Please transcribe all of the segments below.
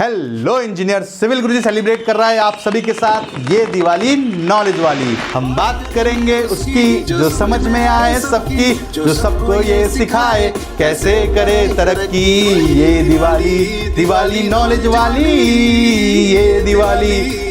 Hello engineer, civil गुरुजी celebrate कर रहा है आप सभी के साथ ये दिवाली नॉलेज वाली। हम बात करेंगे उसकी जो समझ में आए सबकी, जो सबको ये सिखाए कैसे करे तरक्की। ये दिवाली नॉलेज वाली, ये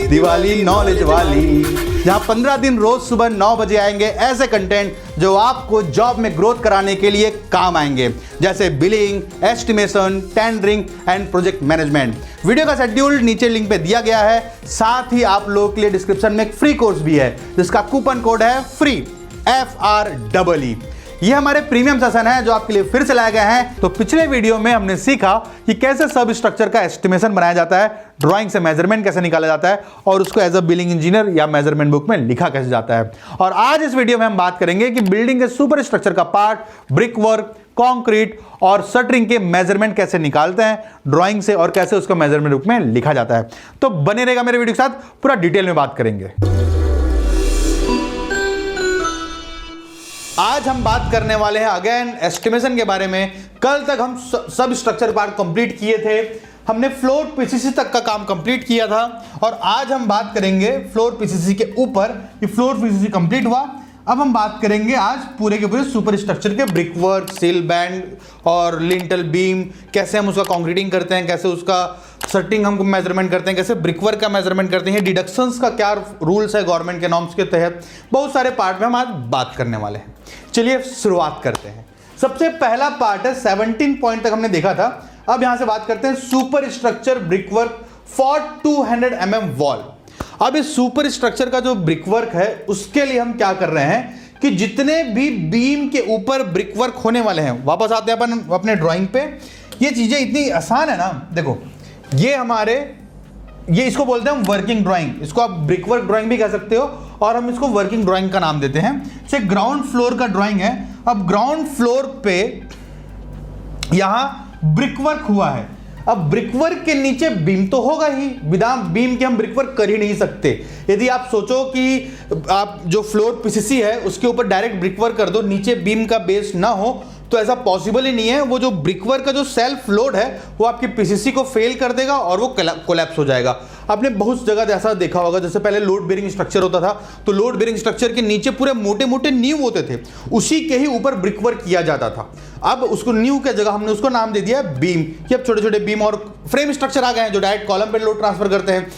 दिवाली नॉलेज वाली, जहाँ 15 दिन रोज सुबह 9 बजे आएंगे ऐसे कंटेंट जो आपको जॉब में ग्रोथ कराने के लिए काम आएंगे, जैसे billing, estimation, tendering and project management. Video का शेड्यूल नीचे लिंक पे दिया गया है, साथ ही आप लोगों के लिए डिस्क्रिप्शन में एक फ्री कोर्स भी है जिसका कूपन कोड है फ्री FREE। ये हमारे प्रीमियम सेशन है जो आपके लिए फिर से लाए गए हैं। तो पिछले वीडियो में हमने सीखा कि कैसे सब स्ट्रक्चर का एस्टिमेशन बनाया जाता है, ड्राइंग से मेजरमेंट कैसे निकाला जाता है और उसको एज अ बिल्डिंग इंजीनियर या मेजरमेंट बुक में लिखा कैसे जाता है। और आज इस वीडियो में हम बात करेंगे कि बिल्डिंग के सुपर स्ट्रक्चर का पार्ट, ब्रिक वर्क, कंक्रीट और शटरिंग के मेजरमेंट कैसे निकालते हैं ड्राइंग से और कैसे उसको मेजरमेंट बुक में लिखा जाता है। तो बने रहेगा मेरे वीडियो के साथ, पूरा डिटेल में बात करेंगे। आज हम बात करने वाले हैं अगेन एस्टिमेशन के बारे में। कल तक हम सब स्ट्रक्चर पार्ट कंप्लीट किए थे, हमने फ्लोर पीसीसी तक का काम कंप्लीट किया था और आज हम बात करेंगे फ्लोर पीसीसी के ऊपर। ये फ्लोर पीसीसी कंप्लीट हुआ, अब हम बात करेंगे आज पूरे के पूरे सुपर स्ट्रक्चर के ब्रिक वर्क, सील बैंड और लिंटल बीम, कैसे हम उसका कंक्रीटिंग करते हैं, कैसे उसका शटरिंग हम मेजरमेंट करते हैं, कैसे ब्रिक वर्क का मेजरमेंट करते हैं, डिडक्शंस का क्या रूल्स है गवर्नमेंट के नॉर्म्स के तहत। बहुत सारे पार्ट में हम आज बात करने वाले हैं। चलिए शुरुआत करते हैं। सबसे पहला पार्ट है 17 पॉइंट तक हमने देखा था, अब यहां से बात करते हैं super structure brick work for 200 mm wall. अब इस सुपर स्ट्रक्चर का जो ब्रिक वर्क है उसके लिए हम क्या कर रहे हैं कि जितने भी बीम के ऊपर ब्रिक वर्क होने वाले हैं, वापस आते हैं अपन अपने ड्राइंग पे। ये चीजें इतनी आसान है ना, देखो ये इसको बोलते हैं हम वर्किंग ड्राइंग, इसको आप ब्रिक वर्क ड्राइंग भी कह सकते हो और हम इसको वर्किंग ड्राइंग का नाम देते हैं। जैसे ग्राउंड फ्लोर का ड्राइंग है, अब ग्राउंड फ्लोर पे यहां ब्रिक वर्क हुआ है, अब ब्रिक वर्क के नीचे बीम तो होगा ही, बिना बीम के हम ब्रिक वर्क कर ही नहीं सकते। यदि आप सोचो कि आप जो फ्लोर पीसीसी है उसके ऊपर डायरेक्ट ब्रिक वर्क कर दो, नीचे बीम का बेस ना हो, तो ऐसा पॉसिबल ही नहीं है। वो जो ब्रिक वर्क का जो सेल्फ लोड है वो आपकी पीसीसी को फेल कर देगा और वो कोलैप्स हो जाएगा। आपने बहुत जगह ऐसा देखा होगा, जैसे पहले लोड बेरिंग स्ट्रक्चर होता था तो लोड बेरिंग स्ट्रक्चर के नीचे पूरे मोटे मोटे नींव होते थे, उसी के ही ऊपर ब्रिक वर्क किया जाता था। अब उसको नींव के जगह हमने उसको नाम दे दिया बीम, कि अब छोटे छोटे बीम और फ्रेम स्ट्रक्चर आ गए हैं जो डायरेक्ट कॉलम पे लोड ट्रांसफर करते हैं।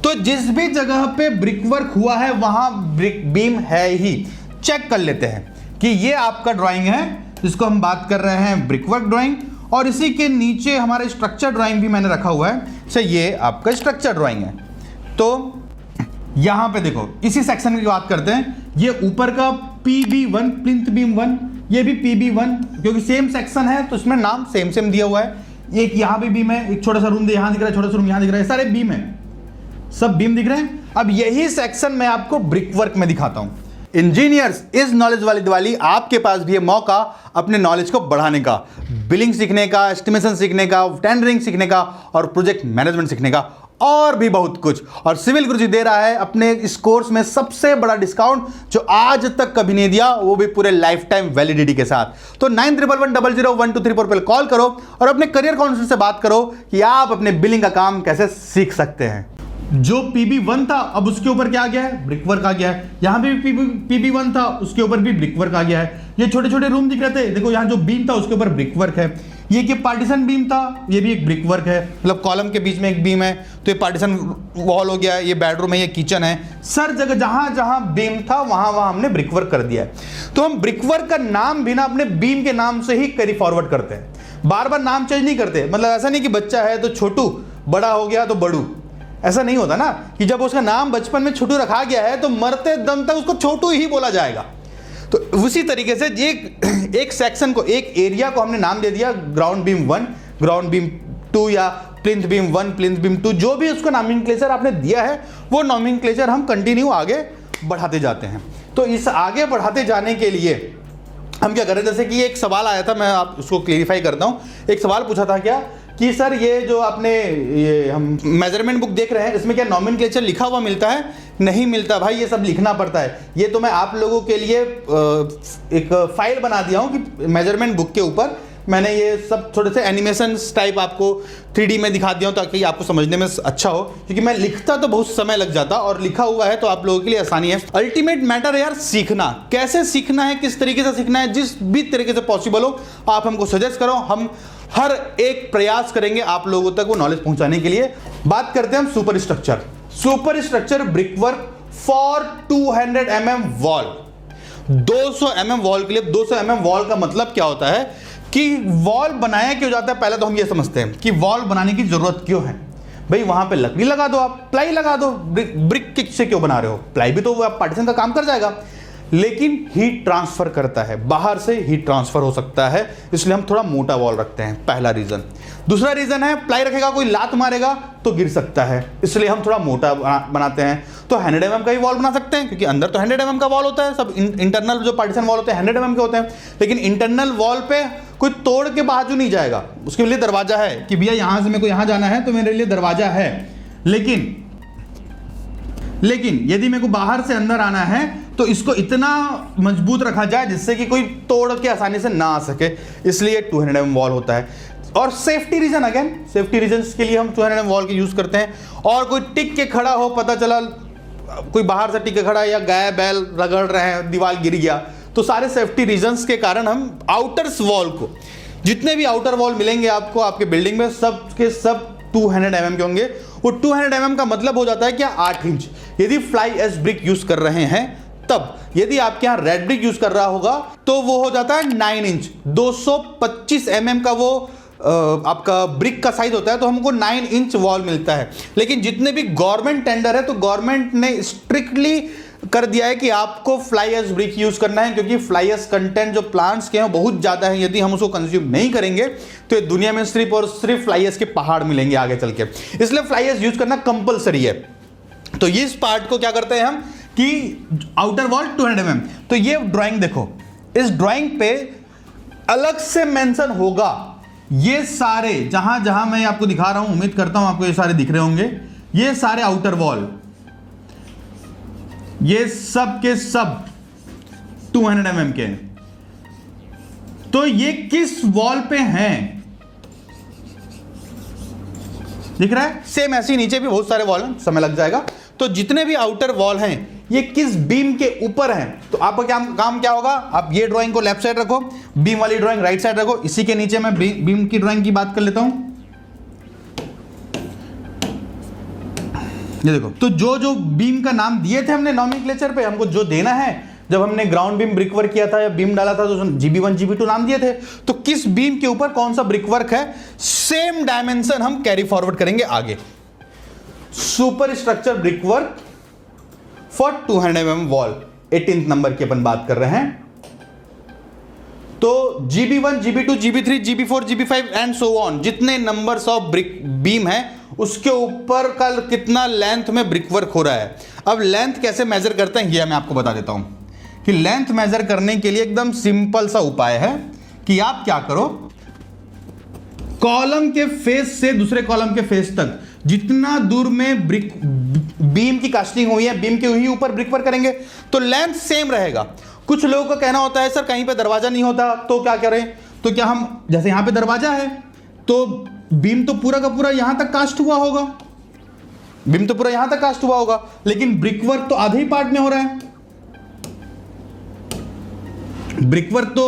तो जिस भी जगह पे ब्रिक वर्क हुआ है वहां ब्रिक बीम है ही। चेक कर लेते हैं कि ये आपका ड्राइंग है जिसको हम बात कर रहे हैं ब्रिक वर्क ड्राइंग, और इसी के नीचे हमारा स्ट्रक्चर ड्राइंग भी मैंने रखा हुआ है। से ये आपका स्ट्रक्चर ड्राइंग है। तो यहां पे देखो इसी सेक्शन की बात करते हैं। ये ऊपर का PB1 प्लिंथ बीम 1, ये भी PB1, क्योंकि सेम सेक्शन है तो इसमें नाम सेम दिया हुआ है। एक यहां भी बीम है, एक छोटा सा रूम यहां दिख रहा है, छोटा सा रूम यहां दिख रहा है, सारे बीम है, सब बीम दिख रहे हैं। अब यही सेक्शन मैं आपको ब्रिक वर्क में दिखाता हूं। इंजीनियर्स, इस नॉलेज वाली दिवाली आपके पास भी है मौका अपने नॉलेज को बढ़ाने का, बिलिंग सीखने का, एस्टिमेशन सीखने का, टेंडरिंग सीखने का और प्रोजेक्ट मैनेजमेंट सीखने का और भी बहुत कुछ। और सिविल गुरुजी दे रहा है अपने इस कोर्स में सबसे बड़ा डिस्काउंट जो आज तक कभी नहीं दिया, वो भी पूरे लाइफ टाइम वैलिडिटी के साथ। तो 9111001234 पर कॉल करो और अपने करियर काउंसलर से बात करो कि आप अपने बिलिंग का काम कैसे सीख सकते हैं। जो PB1 था अब उसके ऊपर क्या आ गया है, ब्रिक वर्क आ गया है। यहां भी PB1 था, उसके ऊपर भी ब्रिक वर्क आ गया है। ये छोटे छोटे रूम दिख रहे थे, देखो यहां जो बीम था उसके ऊपर ब्रिक वर्क है। ये पार्टीशन बीम था, ये भी एक ब्रिक वर्क है, मतलब कॉलम के बीच में एक बीम है तो ये पार्टीशन वॉल हो गया है, ये बेडरूम है, ये किचन है। सर जगह जहां जहां बीम था वहां वहां हमने ब्रिक वर्क कर दिया है। तो हम ब्रिक वर्क का नाम भी ना अपने बीम के नाम से ही कैरी फॉरवर्ड करते हैं, बार बार नाम चेंज नहीं करते। मतलब ऐसा नहीं कि बच्चा है तो छोटू, बड़ा हो गया तो बड़ू, ऐसा नहीं होता ना, कि जब उसका नाम बचपन में छोटू रखा गया है तो मरते दम तक उसको छोटू ही बोला जाएगा। तो उसी तरीके से एक सेक्शन को, एक एरिया को हमने नाम दे दिया ग्राउंड बीम 1, ग्राउंड बीम 2 या प्लिंथ बीम 1, प्लिंथ बीम 2, जो भी उसको नॉमेनक्लेचर आपने दिया है वो नॉमेनक्लेचर हम कंटिन्यू आगे बढ़ाते जाते हैं। तो इस आगे बढ़ाते जाने के लिए हम क्या करें, जैसे कि एक सवाल आया था, मैं आप उसको क्लेरिफाई करता हूँ। एक सवाल पूछा था क्या कि सर ये जो आपने ये हम मेजरमेंट बुक देख रहे हैं इसमें क्या नॉमेनक्लेचर लिखा हुआ मिलता है? नहीं मिलता भाई, ये सब लिखना पड़ता है। ये तो मैं आप लोगों के लिए एक फाइल बना दिया हूँ कि मेजरमेंट बुक के ऊपर मैंने ये सब थोड़े से एनिमेशन टाइप आपको 3D में दिखा दिया हूँ ताकि आपको समझने में अच्छा हो, क्योंकि मैं लिखता तो बहुत समय लग जाता और लिखा हुआ है तो आप लोगों के लिए आसानी है। अल्टीमेट मैटर है यार सीखना, कैसे सीखना है, किस तरीके से सीखना है, जिस भी तरीके से पॉसिबल हो आप हमको सजेस्ट करो, हम हर एक प्रयास करेंगे आप लोगों तक वो नॉलेज पहुंचाने के लिए। बात करते हैं हम super structure. Super structure brickwork for 200 mm wall. 200 mm wall के लिए, 200 mm वॉल का मतलब क्या होता है कि वॉल बनाया क्यों जाता है। पहले तो हम ये समझते हैं कि वॉल बनाने की जरूरत क्यों है। भाई वहां पे लकड़ी लगा दो, आप प्लाई लगा दो, ब्रिक किक से क्यों बना रहे हो, प्लाई भी तो वो पार्टीशन का काम कर जाएगा, लेकिन हीट ट्रांसफर करता है, बाहर से हीट ट्रांसफर हो सकता है, इसलिए हम थोड़ा मोटा वॉल रखते हैं, पहला रीजन। दूसरा रीजन है प्लाई रखेगा कोई लात मारेगा तो गिर सकता है, इसलिए हम थोड़ा मोटा बनाते हैं। तो 100 mm का ही वॉल बना सकते हैं क्योंकि अंदर तो 100 mm का वॉल होता है, सब इंटरनल जो पार्टीशन वॉल होते हैं 100 mm के होते हैं, लेकिन इंटरनल वॉल पे कोई तोड़ के बाजू नहीं जाएगा, उसके लिए दरवाजा है कि भैया यहां से मेरे को यहां जाना है तो मेरे लिए दरवाजा है। लेकिन यदि मेरे को बाहर से अंदर आना है तो इसको इतना मजबूत रखा जाए जिससे कि कोई तोड़ के आसानी से ना आ सके, इसलिए 200 mm वॉल होता है। और safety reason, again safety reasons के लिए हम 200 mm वॉल के यूज करते हैं। और कोई टिक के खड़ा हो, पता चला कोई बाहर से टिक के खड़ा है या गाय बैल रगड़ रहे हैं, दीवार गिर गया, तो सारे सेफ्टी रीजंस के कारण हम आउटर वॉल को, जितने भी आउटर वॉल मिलेंगे आपको आपके बिल्डिंग में, सब के सब 200 mm के होंगे। वो 200 mm का मतलब हो जाता है क्या 8 इंच। यदि फ्लाई एश ब्रिक यूज कर रहे हैं तब, यदि आपके यहां रेड ब्रिक यूज कर रहा होगा तो वो हो जाता है 9 इंच। 225 mm का वो आपका ब्रिक का साइज होता है, तो हमको 9 इंच वॉल मिलता है। लेकिन जितने भी गवर्नमेंट टेंडर है तो गवर्नमेंट ने स्ट्रिक्टली कर दिया है कि आपको फ्लाई एश ब्रिक यूज करना है, क्योंकि फ्लाई एश कंटेंट जो प्लांट्स के हैं बहुत ज्यादा है। यदि हम उसको कंज्यूम नहीं करेंगे तो ये दुनिया में सिर्फ और सिर्फ फ्लाई एश के पहाड़ मिलेंगे आगे चल के, इसलिए फ्लाई एश यूज करना कंपलसरी है। तो इस पार्ट को क्या करते हैं हम कि आउटर वॉल 200 mm। तो ये ड्राइंग देखो, इस ड्राइंग पे अलग से मेंशन होगा ये सारे, जहां जहां मैं आपको दिखा रहा हूं, उम्मीद करता हूं आपको ये सारे दिख रहे होंगे, ये सारे आउटर वॉल, ये सब के सब 200 mm के। तो ये किस वॉल पे हैं दिख रहा है। सेम ऐसे ही नीचे भी बहुत सारे वॉल हैं, समय लग जाएगा। तो जितने भी आउटर वॉल हैं ये किस बीम के ऊपर हैं, तो आपका काम क्या होगा, आप ये ड्राइंग को लेफ्ट साइड रखो, बीम वाली ड्राइंग राइट साइड रखो। इसी के नीचे मैं बीम की ड्राइंग की बात कर लेता हूं। ये देखो, तो जो बीम का नाम दिए थे हमने नॉमेनक्लेचर पे, हमको जो देना है, जब हमने ग्राउंड बीम ब्रिकवर्क किया था या बीम डाला था तो GB1 GB2 नाम दिए थे। तो किस बीम के ऊपर कौन सा ब्रिकवर्क है, सेम डायमेंशन हम कैरी फॉरवर्ड करेंगे आगे। Super structure brickwork for 200 mm wall, 18th number की अपन बात कर रहे हैं। तो GB1 GB2 GB3 GB4 GB5 and so on, जितने नंबर्स ऑफ ब्रिक बीम है उसके ऊपर का कितना लेंथ में ब्रिकवर्क हो रहा है। अब लेंथ कैसे मेजर करते हैं ये मैं आपको बता देता हूं कि लेंथ मेजर करने के लिए एकदम सिंपल सा उपाय है कि आप क्या करो, कॉलम के फेस से दूसरे कॉलम के फेस तक जितना दूर में बीम की कास्टिंग हुई है, बीम के ही ऊपर ब्रिकवर्क करेंगे तो लेंथ सेम रहेगा। कुछ लोगों का कहना होता है सर कहीं पे दरवाजा नहीं होता तो क्या करें, तो क्या हम, जैसे यहां पे दरवाजा है तो बीम तो पूरा का पूरा यहां तक कास्ट हुआ होगा, बीम तो पूरा यहां तक कास्ट हुआ होगा, लेकिन ब्रिकवर्क तो आधे ही पार्ट में हो रहा है, ब्रिकवर्क तो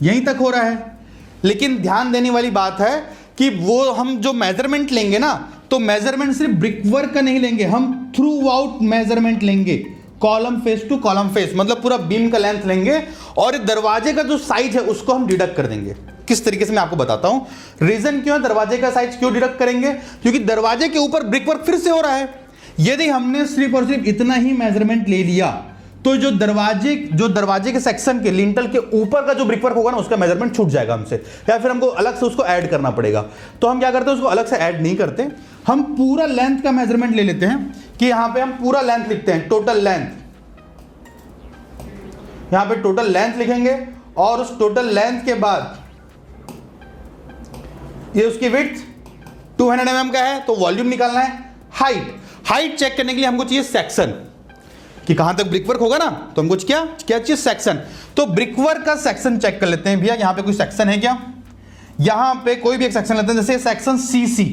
यहीं तक हो रहा है। लेकिन ध्यान देने वाली बात है कि वो हम जो मेजरमेंट लेंगे ना, तो मेजरमेंट सिर्फ ब्रिकवर्क का नहीं लेंगे, हम थ्रू आउट मेजरमेंट लेंगे, column face to column face, मतलब पूरा बीम का लेंथ लेंगे और दरवाजे का जो साइज है उसको हम डिडक्ट कर देंगे। किस तरीके से मैं आपको बताता हूं। रीजन क्यों है दरवाजे का साइज क्यों डिडक्ट करेंगे, क्योंकि दरवाजे के ऊपर ब्रिकवर्क फिर से हो रहा है। यदि हमने सिर्फ और सिर्फ इतना ही मेजरमेंट ले लिया तो जो दरवाजे के सेक्शन के लिंटल के ऊपर का जो ब्रिकवर्क होगा ना उसका मेजरमेंट छूट जाएगा हमसे, या फिर हमको अलग से उसको ऐड करना पड़ेगा। तो हम क्या करते हैं, उसको अलग से ऐड नहीं करते, हम पूरा लेंथ का मेजरमेंट ले लेते हैं कि यहां पे हम पूरा लेंथ लिखते हैं, टोटल लेंथ, यहां पे टोटल लेंथ लिखेंगे और उस टोटल लेंथ के बाद ये उसकी विड्थ 200 mm का है तो वॉल्यूम निकालना है। हाइट चेक करने के लिए हमको चाहिए सेक्शन कि कहां तक ब्रिकवर्क होगा ना, तो हमको क्या चाहिए सेक्शन। तो ब्रिकवर्क का सेक्शन चेक कर लेते हैं भैया, यहां पे कोई सेक्शन है क्या, यहां पे कोई भी एक सेक्शन लेते हैं, जैसे सेक्शन सीसी,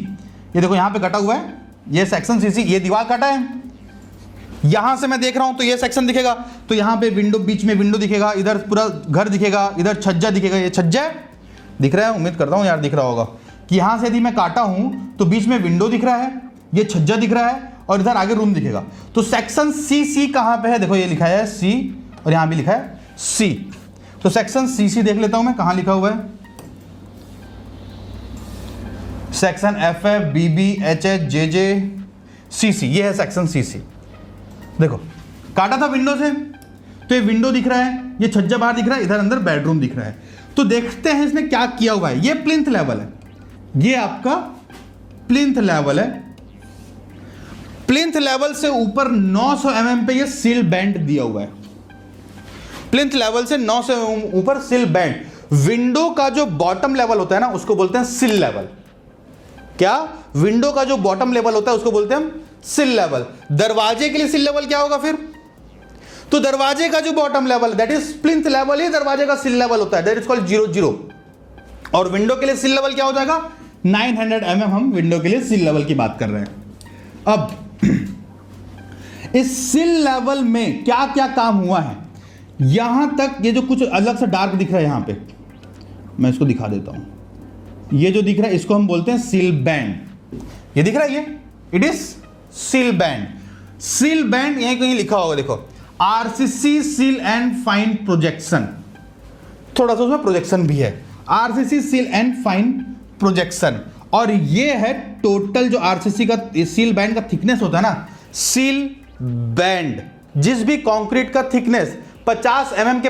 ये देखो यहां पे कटा हुआ है, ये सेक्शन सीसी, ये दीवार काटा है, यहां से मैं देख रहा हूं तो ये सेक्शन दिखेगा, तो यहां पे विंडो, बीच में विंडो दिखेगा, इधर पूरा घर दिखेगा, इधर छज्जा दिखेगा, ये छज्जा दिख रहा है, उम्मीद करता हूं यार दिख रहा होगा, कि यहां से यदि मैं काटा हूं तो बीच में विंडो दिख रहा है, ये छज्जा दिख रहा है, और इधर आगे रूम दिखेगा। तो सेक्शन सी कहां पे है, देखो ये लिखा है सी, और यहां भी लिखा है सी। तो सेक्शन सी देख लेता हूं मैं, कहां लिखा हुआ है, section F F B B H H J J C C, ये है सेक्शन सी। देखो काटा था विंडो से, तो ये विंडो दिख रहा है, ये छज्जा बाहर दिख रहा है, इधर अंदर बेडरूम दिख रहा है। तो देखते हैं इसने क्या किया हुआ है। ये प्लिंथ लेवल है, ये आपका प्लिंथ लेवल है। प्लिंथ लेवल से ऊपर 900 mm पे ये सील बैंड दिया हुआ है। प्लिंथ लेवल से 900 mm ऊपर सील बैंड। विंडो का जो बॉटम लेवल होता है ना, उसको बोलते हैं सिल लेवल। क्या? विंडो का जो बॉटम लेवल होता है उसको बोलते हैं हम सिल लेवल। दरवाजे के लिए सिल लेवल क्या होगा फिर? तो दरवाजे का जो bottom level that is plinth level ही दरवाजे का सिल लेवल होता है, दैट इज कॉल्ड 00। और विंडो के लिए सिल लेवल क्या हो जाएगा? 900 mm। हम विंडो के लिए सिल लेवल की बात कर रहे हैं। अब इस सिल लेवल में क्या क्या काम हुआ है, यहां तक ये जो कुछ अलग से डार्क दिख रहा है, यहां पे मैं इसको दिखा देता हूं। ये जो दिख रहा है इसको हम बोलते हैं सील बैंड। ये दिख रहा है, ये it is seal band. Seal band यहीं कहीं लिखा होगा, देखो RCC seal and fine projection, थोड़ा सा उसमें प्रोजेक्शन भी है, RCC seal and fine projection. और ये है टोटल जो आरसीसी का सील बैंड का थिकनेस होता है ना, सील बैंड। जिस भी कंक्रीट का थिकनेस 50 mm के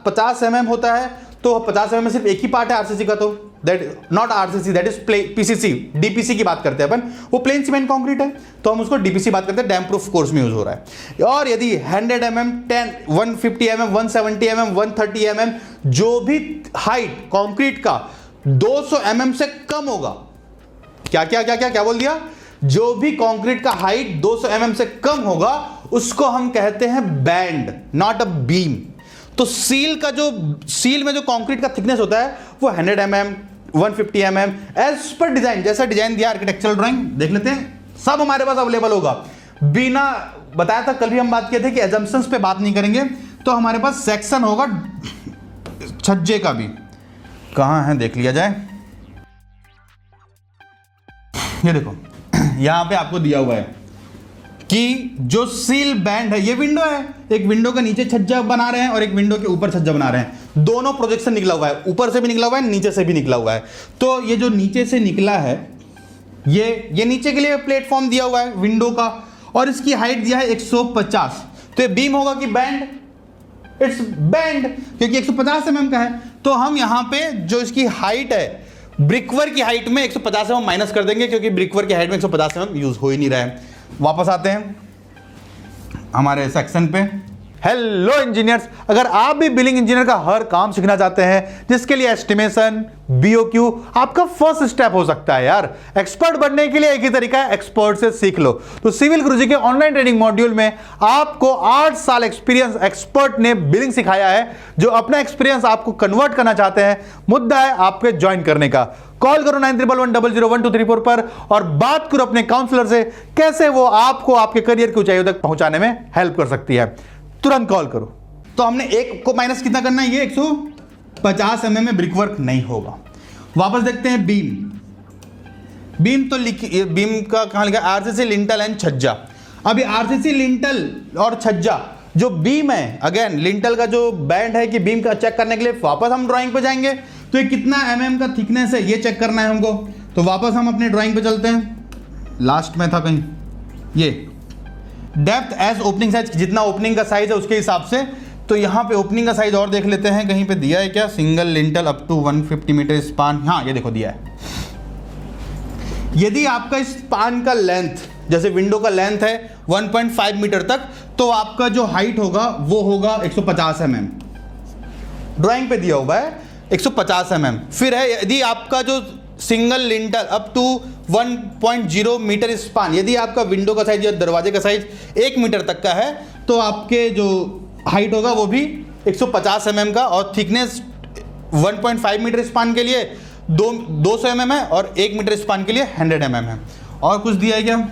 50 mm होता है, तो 50 mm में सिर्फ एक ही पार्ट है आरसीसी का, तो that not RCC, that is PCC, DPC की बात करते हैं अपन। वो प्लेन सीमेंट कंक्रीट है, तो हम उसको डीपीसी बात करते हैं, डैम प्रूफ कोर्स में यूज हो रहा है। और यदि 100 mm, 10, 150 mm, 170 mm, 130 mm जो भी हाइट कंक्रीट का 200 mm से कम होगा, क्या क्या क्या क्या क्या बोल दिया? जो भी कंक्रीट का हाइट 200 mm से कम होगा उसको हम कहते हैं बैंड, नॉट अ बीम। तो सील में जो कंक्रीट का थिकनेस होता है वो 100 mm, 150 mm as per design, जैसा डिजाइन दिया आर्किटेक्चरल ड्राइंग देख लेते हैं, सब हमारे पास अवेलेबल होगा। बिना बताया था, कल भी हम बात किए थे कि एजम्पशंस पे बात नहीं करेंगे, तो हमारे पास सेक्शन होगा छज्जे का भी। कहां है देख लिया जाए, ये देखो यहां पे आपको दिया हुआ है कि जो सील बैंड है, ये विंडो है, एक विंडो के नीचे छज्जा बना रहे हैं और एक विंडो के ऊपर छज्जा बना रहे हैं। दोनों प्रोजेक्शन निकला हुआ है, ऊपर से भी निकला हुआ है, नीचे से भी निकला हुआ है। तो ये जो नीचे से निकला है, ये नीचे के लिए प्लेटफॉर्म दिया हुआ है विंडो का, और इसकी हाइट दिया है 150। तो ये बीम होगा कि बैंड? इट्स बैंड, क्योंकि 150 mm का है। तो हम यहां पे जो इसकी हाइट है, ब्रिकवर्क की हाइट में 150 mm माइनस कर देंगे, क्योंकि ब्रिकवर्क की हाइट में 150 mm यूज हो ही नहीं रहा है। वापस आते हैं हमारे सेक्शन पे। हेलो इंजीनियर्स, अगर आप भी बिलिंग इंजीनियर का हर काम सीखना चाहते हैं, जिसके लिए एस्टिमेशन, बीओक्यू आपका फर्स्ट स्टेप हो सकता है यार। एक्सपर्ट बनने के लिए एक ही तरीका है, एक्सपर्ट से सीख लो। तो सिविल गुरुजी के ऑनलाइन ट्रेनिंग मॉड्यूल में आपको 8 साल एक्सपीरियंस एक्सपर्ट ने बिलिंग सिखाया है। जो अपना एक्सपीरियंस आपको कन्वर्ट करना चाहते हैं, मुद्दा है आपके ज्वाइन करने का। कॉल करो 9111001234 पर और बात करो अपने काउंसलर से, कैसे वो आपको आपके करियर की ऊंचाइयों तक पहुंचाने में हेल्प कर सकती है। तुरंत कॉल करो। तो हमने एक को माइनस कितना करना है, ये 150 mm में ब्रिक वर्क नहीं होगा। वापस देखते हैं बीम। बीम तो बीम का कहां लिखा है? आरसीसी लिंटल एंड छज्जा। अभी आरसीसी लिंटल और छज्जा जो बीम है, अगेन लिंटल का जो बैंड है कि बीम का चेक करने के लिए वापस हम ड्राइंग पे जाएंगे। तो ये कितना mm का थिकनेस है ये चेक करना है हमको। तो वापस हम अपने ड्राइंग पे चलते हैं, लास्ट में था कहीं, ये डेप्थ एज ओपनिंग साइज, जितना ओपनिंग का साइज है उसके हिसाब से। तो यहाँ पे ओपनिंग का साइज और देख लेते हैं, कहीं पे दिया है क्या? Single lintel up to 150 metre span, हाँ ये देखो दिया है। यदि आपका स्पान का लेंथ, जैसे विंडो का लेंथ है 1.5 मीटर तक, तो आपका जो हाइट होगा वो होगा 150 mm। ड्राइंग पे दिया हुआ है 150 mm। फिर है यदि आपका जो single lintel up to 1.0 metre span, यदि आपका विंडो का साइज या दरवाजे का साइज 1 मीटर तक का है, तो आपके जो हाइट होगा वो भी 150 mm का, और थिकनेस 1.5 मीटर स्पान के लिए 200 mm है और 1 मीटर स्पान के लिए 100 mm है। और कुछ दिया है क्या?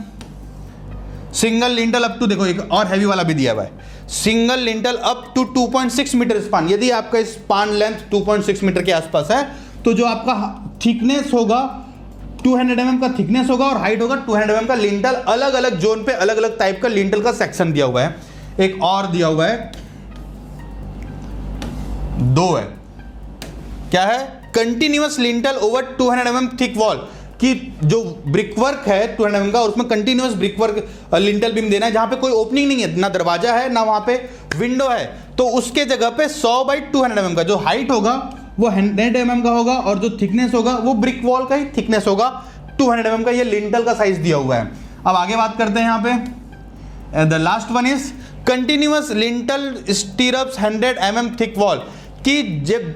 सिंगल लिंटल अप टू, देखो एक और हैवी वाला भी दिया हुआ है, single lintel up to 2.6 metre span. यदि आपका स्पान लेंथ 2.6 मीटर के आसपास है तो जो आपका थिकनेस होगा 200 mm का थिकनेस होगा और हाइट होगा 200 mm का। लिंटल अलग अलग जोन पे अलग अलग टाइप का लिंटल का सेक्शन दिया हुआ है। एक और दिया हुआ है, 2 है, क्या है? Continuous lintel over 200 mm thick wall, कि जो ब्रिकवर्क है 200 mm का, उसमें कंटिन्यूअस ब्रिकवर्क लिंटल बीम देना है, जहां पे कोई ओपनिंग नहीं है, ना दरवाजा है ना वहां पे विंडो है, तो उसके जगह पे 100 बाई 200 mm का जो हाइट होगा वो 100 mm का होगा और जो थिकनेस होगा वो ब्रिक वॉल का ही थिकनेस होगा 200 mm का। ये लिंटल का साइज दिया हुआ है। अब आगे बात करते हैं यहाँ पे, the last one is continuous lintel स्टीरअप्स 100 mm thick wall, कि जब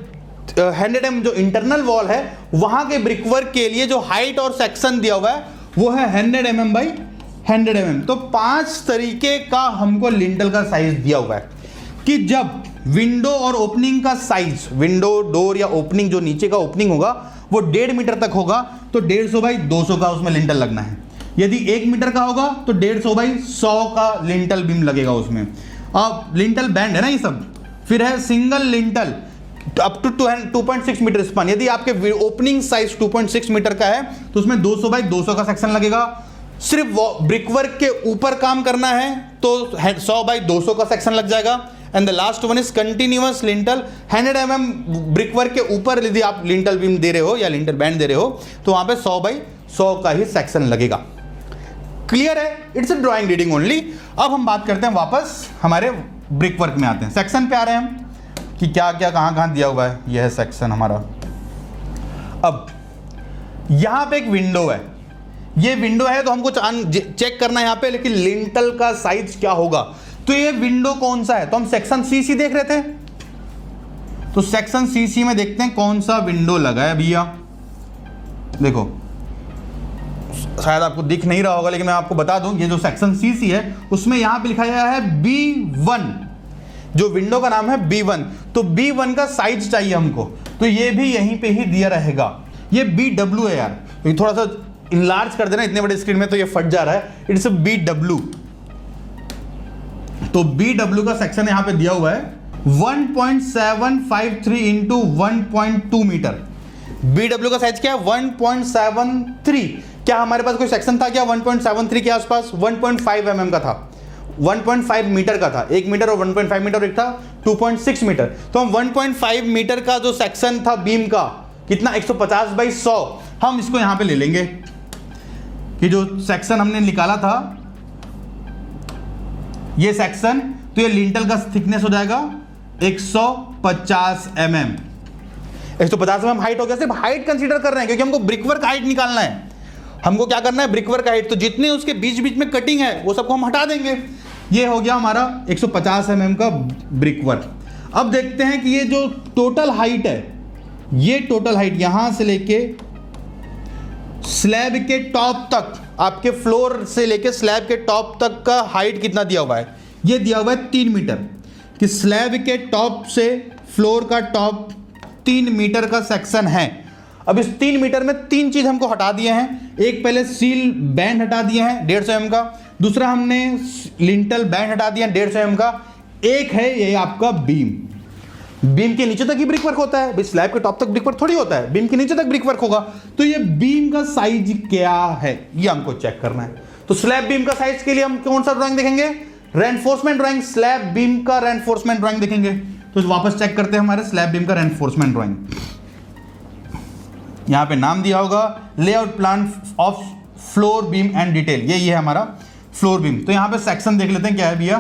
100 mm जो इंटरनल वॉल है वहां के ब्रिकवर्क के लिए जो हाइट और सेक्शन दिया हुआ है वो है 100 mm बाई 100 mm। तो 5 तरीके का हमको लिंटल का साइज दिया हुआ है कि जब विंडो और ओपनिंग का साइज, विंडो डोर या ओपनिंग जो नीचे का ओपनिंग होगा वो 1.5 मीटर तक होगा तो 150 बाई 200 का उसमें लिंटल लगना है। यदि 1 मीटर का होगा तो 150 बाई 100 का लिंटल बीम लगेगा उसमें। अब लिंटल बैंड है ना ये सब। फिर है single lintel up to 2.6 metre span. यदि आपके ओपनिंग साइज 2.6 मीटर का है तो उसमें 200 बाई 200 का सेक्शन लगेगा। सिर्फ ब्रिकवर्क के ऊपर काम करना है तो 100 बाई 200 का सेक्शन लग जाएगा। And the last one is continuous lintel 100 mm brickwork के ऊपर यदि आप लिंटल बीम दे रहे हो या लिंटल बैंड दे रहे हो तो वहां पे 100 बाई 100 का ही सेक्शन लगेगा। क्लियर है? It's a drawing reading only. अब हम बात करते हैं, वापस हमारे ब्रिकवर्क में आते हैं, सेक्शन पे आ रहे हैं हम कि क्या क्या कहां कहां दिया हुआ है। यह है सेक्शन हमारा। अब यहां पे एक विंडो है, ये विंडो है तो हमको चेक करना है यहां पे, लेकिन लिंटल का साइज क्या होगा। तो ये विंडो कौन सा है, तो हम सेक्शन सी देख रहे थे, तो सेक्शन सी में देखते हैं कौन सा विंडो लगा है भैया। देखो शायद आपको दिख नहीं रहा होगा लेकिन मैं आपको बता दूं, ये जो सेक्शन सी है उसमें यहां पे लिखा गया है B1, जो विंडो का नाम है B1। तो B1 का साइज चाहिए हमको, तो ये भी यहीं पे ही दिया रहेगा। ये BW है यार, ये थोड़ा सा इनलार्ज कर देना, इतने बड़े स्क्रीन में तो ये फट जा रहा है। It's BW। तो BW का सेक्शन यहां पे दिया हुआ है 1.753 इंटू 1.2 मीटर। BW का साइज क्या है? 1.73। क्या हमारे पास कोई सेक्शन था क्या 1.73 के आसपास? 1.5 mm का था, 1.5 मीटर का था। 1 मीटर और 1.5 मीटर, एक था 2.6 मीटर। तो हम 1.5 मीटर का जो सेक्शन था बीम का, कितना? 150 बाई 100। हम इसको यहां पे ले लेंगे कि जो सेक्शन हमने निकाला था ये सेक्शन, तो ये लिंटल का थिकनेस हो जाएगा 150 mm। 150 mm हाइट हो गया। सिर्फ हाइट कंसीडर कर रहे हैं क्योंकि हमको ब्रिकवर्क हाइट निकालना है। हमको क्या करना है? Brickwork height. तो जितने उसके बीच बीच में कटिंग है वो सबको हम हटा देंगे। ये हो गया हमारा 150 mm का ब्रिकवर्क। अब देखते हैं कि ये जो टोटल हाइट है, ये टोटल हाइट यहां से लेके स्लैब के टॉप तक, आपके फ्लोर से लेके स्लैब के टॉप तक का हाइट कितना दिया हुआ है? ये दिया हुआ है 3 मीटर, कि स्लैब के टॉप से फ्लोर का टॉप 3 मीटर का सेक्शन है। अब इस 3 मीटर में 3 चीज हमको हटा दिए हैं। एक पहले सील बैंड हटा दिए हैं 150 mm का, दूसरा हमने लिंटल बैंड हटा दिया 150 mm का, एक है ये आपका बीम। बीम के नीचे तक ही ब्रिकवर्क होता है भाई, स्लैब के टॉप तक ब्रिकवर्क थोड़ी होता है, बीम के नीचे तक ब्रिकवर्क होगा। तो ये बीम का साइज क्या है ये हमको चेक करना है। तो स्लैब बीम का साइज के लिए हम कौन सा ड्राइंग देखेंगे? Reinforcement drawing. स्लैब बीम का रेनफोर्समेंट ड्राइंग देखेंगे। तो वापस चेक करते हैं हमारे स्लैब बीम का रेनफोर्समेंट ड्राइंग। यहां पे नाम दिया होगा layout plan of floor beam and detail. ये है हमारा फ्लोर बीम। तो यहां पे सेक्शन देख लेते हैं क्या है भैया,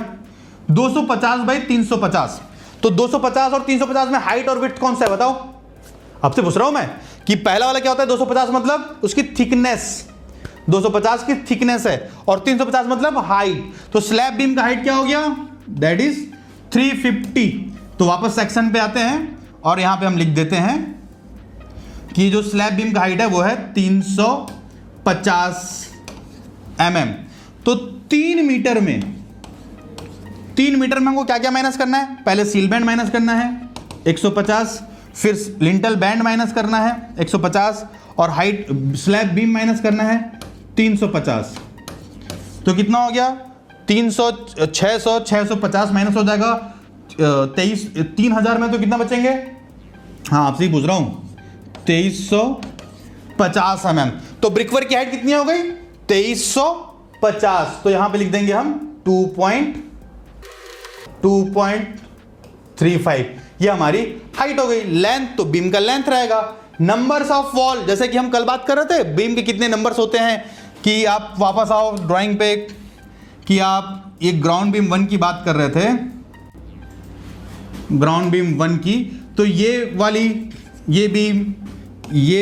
250 बाई 350। तो 250 और 350 में हाइट और विड्थ कौन सा है बताओ? आपसे पूछ रहा हूं मैं कि पहला वाला क्या होता है? 250 मतलब उसकी थिकनेस, 250 की थिकनेस है, और 350 मतलब हाइट। तो स्लैब बीम का हाइट क्या हो गया? That is 350। तो वापस सेक्शन पे आते हैं और यहां पे हम लिख देते हैं कि जो स्लैब बीम का हाइट है वो है 350 mm। तो 3 मीटर में हमको क्या क्या माइनस करना है? पहले सील बैंड माइनस करना है 150, फिर लिंटल बैंड माइनस करना है 150 और हाइट स्लैब बीम माइनस करना है 350। तो कितना हो गया 650 माइनस हो जाएगा 3000 में, तो कितना बचेंगे, हाँ आपसे ही पूछ रहा हूं, 2350 mm। तो ब्रिकवर्क की हाइट कितनी हो गई 2350। तो यहां पे लिख देंगे हम 2.35, ये हमारी हाइट हो गई। लेंथ, तो बीम का लेंथ रहेगा। नंबर्स ऑफ वॉल, जैसे कि हम कल बात कर रहे थे बीम के कितने नंबर्स होते हैं, कि आप वापस आओ ड्राइंग पे, कि आप ये ग्राउंड बीम 1 की बात कर रहे थे, ग्राउंड बीम 1 की, तो ये वाली, ये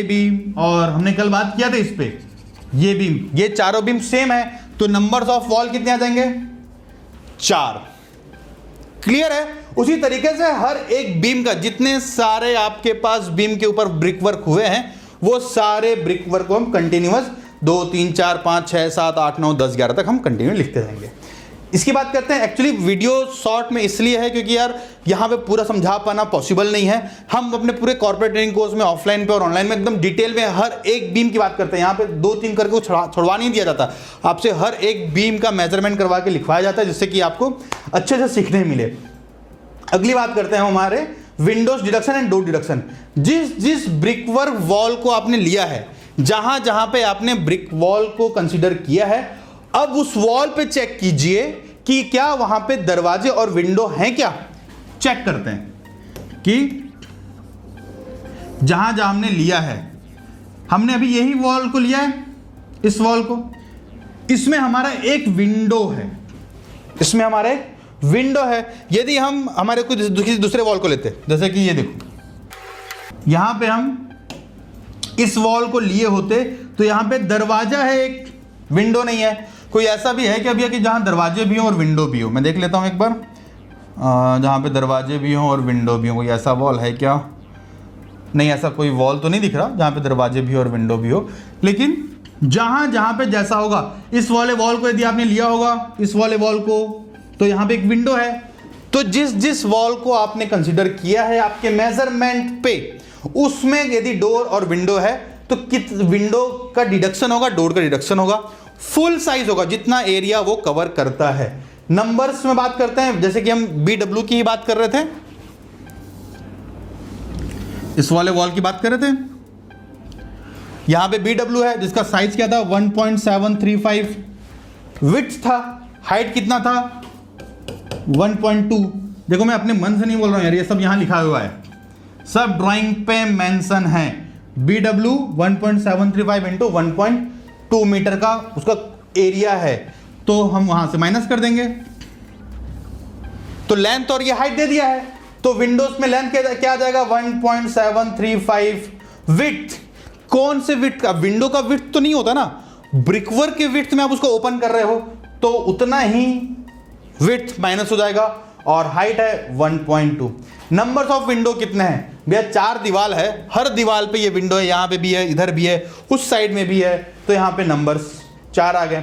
बीम और हमने कल बात किया था इस पे, ये बीम, ये चारों बीम सेम है, तो नंबर्स ऑफ वॉल कितने आ जाएंगे 4। क्लियर है। उसी तरीके से हर एक बीम का, जितने सारे आपके पास बीम के ऊपर ब्रिक वर्क हुए हैं, वो सारे ब्रिक वर्क को हम कंटिन्यूअस 2 3 4 5 6 7 8 9 10 11 तक हम कंटिन्यू लिखते रहेंगे। इसकी बात करते हैं। एक्चुअली वीडियो शॉर्ट में इसलिए है क्योंकि यार यहाँ पे पूरा समझा पाना पॉसिबल नहीं है। हम अपने पूरे कॉर्पोरेट ट्रेनिंग कोर्स में ऑफलाइन पे और ऑनलाइन में एकदम डिटेल में हर एक बीम की बात करते हैं। यहाँ पे 2-3 करके छुड़वा नहीं दिया जाता, आपसे हर एक बीम का मेजरमेंट करवा के लिखवाया जाता है, जिससे कि आपको अच्छे से सीखने मिले। अगली बात करते हैं हमारे Windows deduction and door deduction. जिस ब्रिक वर्क वॉल को आपने लिया है, जहां जहां पे आपने ब्रिक वॉल को कंसीडर किया है, अब उस वॉल पे चेक कीजिए कि क्या वहां पे दरवाजे और विंडो हैं क्या। चेक करते हैं कि जहां जहां हमने लिया है, हमने अभी यही वॉल को लिया है, इस वॉल को, इसमें हमारा एक विंडो है, इसमें हमारा एक विंडो है। यदि हम हमारे कोई किसी दूसरे वॉल को लेते, जैसे कि ये देखो, यहां पे हम इस वॉल को लिए होते तो यहां पे दरवाजा है, एक विंडो नहीं है। कोई ऐसा भी है कि अभी कि जहां दरवाजे भी हो और विंडो भी हो, मैं देख लेता हूं एक बार, जहां पे दरवाजे भी हो और विंडो भी हो, कोई ऐसा वॉल है क्या? नहीं, ऐसा कोई वॉल तो नहीं दिख रहा जहां पे दरवाजे भी हो और विंडो भी हो। लेकिन जहां जहां पे जैसा होगा, इस वाले वॉल को यदि आपने लिया होगा, इस वाले वॉल को, तो यहां पे एक विंडो है। तो जिस वॉल को आपने कंसीडर किया है आपके मेजरमेंट पे, उसमें यदि डोर और विंडो है तो विंडो का डिडक्शन होगा, डोर का डिडक्शन होगा। फुल साइज होगा, जितना एरिया वो कवर करता है। नंबर्स में बात करते हैं, जैसे कि हम BW की ही बात कर रहे थे, इस वाले वॉल की बात कर रहे थे। यहां पे BW है जिसका साइज क्या था 1.735, विड्थ था, हाइट कितना था 1.2। देखो मैं अपने मन से नहीं बोल रहा हूं यार, ये सब यहां लिखा हुआ है, सब ड्राइंग पे मेंशन है। BW 1.735 इंटू 1.2 मीटर का उसका एरिया है, तो हम वहां से माइनस कर देंगे। तो लेंथ और ये हाइट दे दिया है, तो विंडोज में लेंथ क्या आ जाएगा 1.735। विड्थ, कौन से विड्थ का? विंडो का विड्थ तो नहीं होता ना, ब्रिकवर्क के विड्थ में आप उसको ओपन कर रहे हो तो उतना ही विड्थ माइनस हो जाएगा, और हाइट है 1.2। नंबर्स ऑफ विंडो कितने हैं भैया? 4 दीवार है, हर दीवार पे ये विंडो है, यहां पे भी है, इधर भी है, उस साइड में भी है, तो यहां पे नंबर्स 4 आ गए।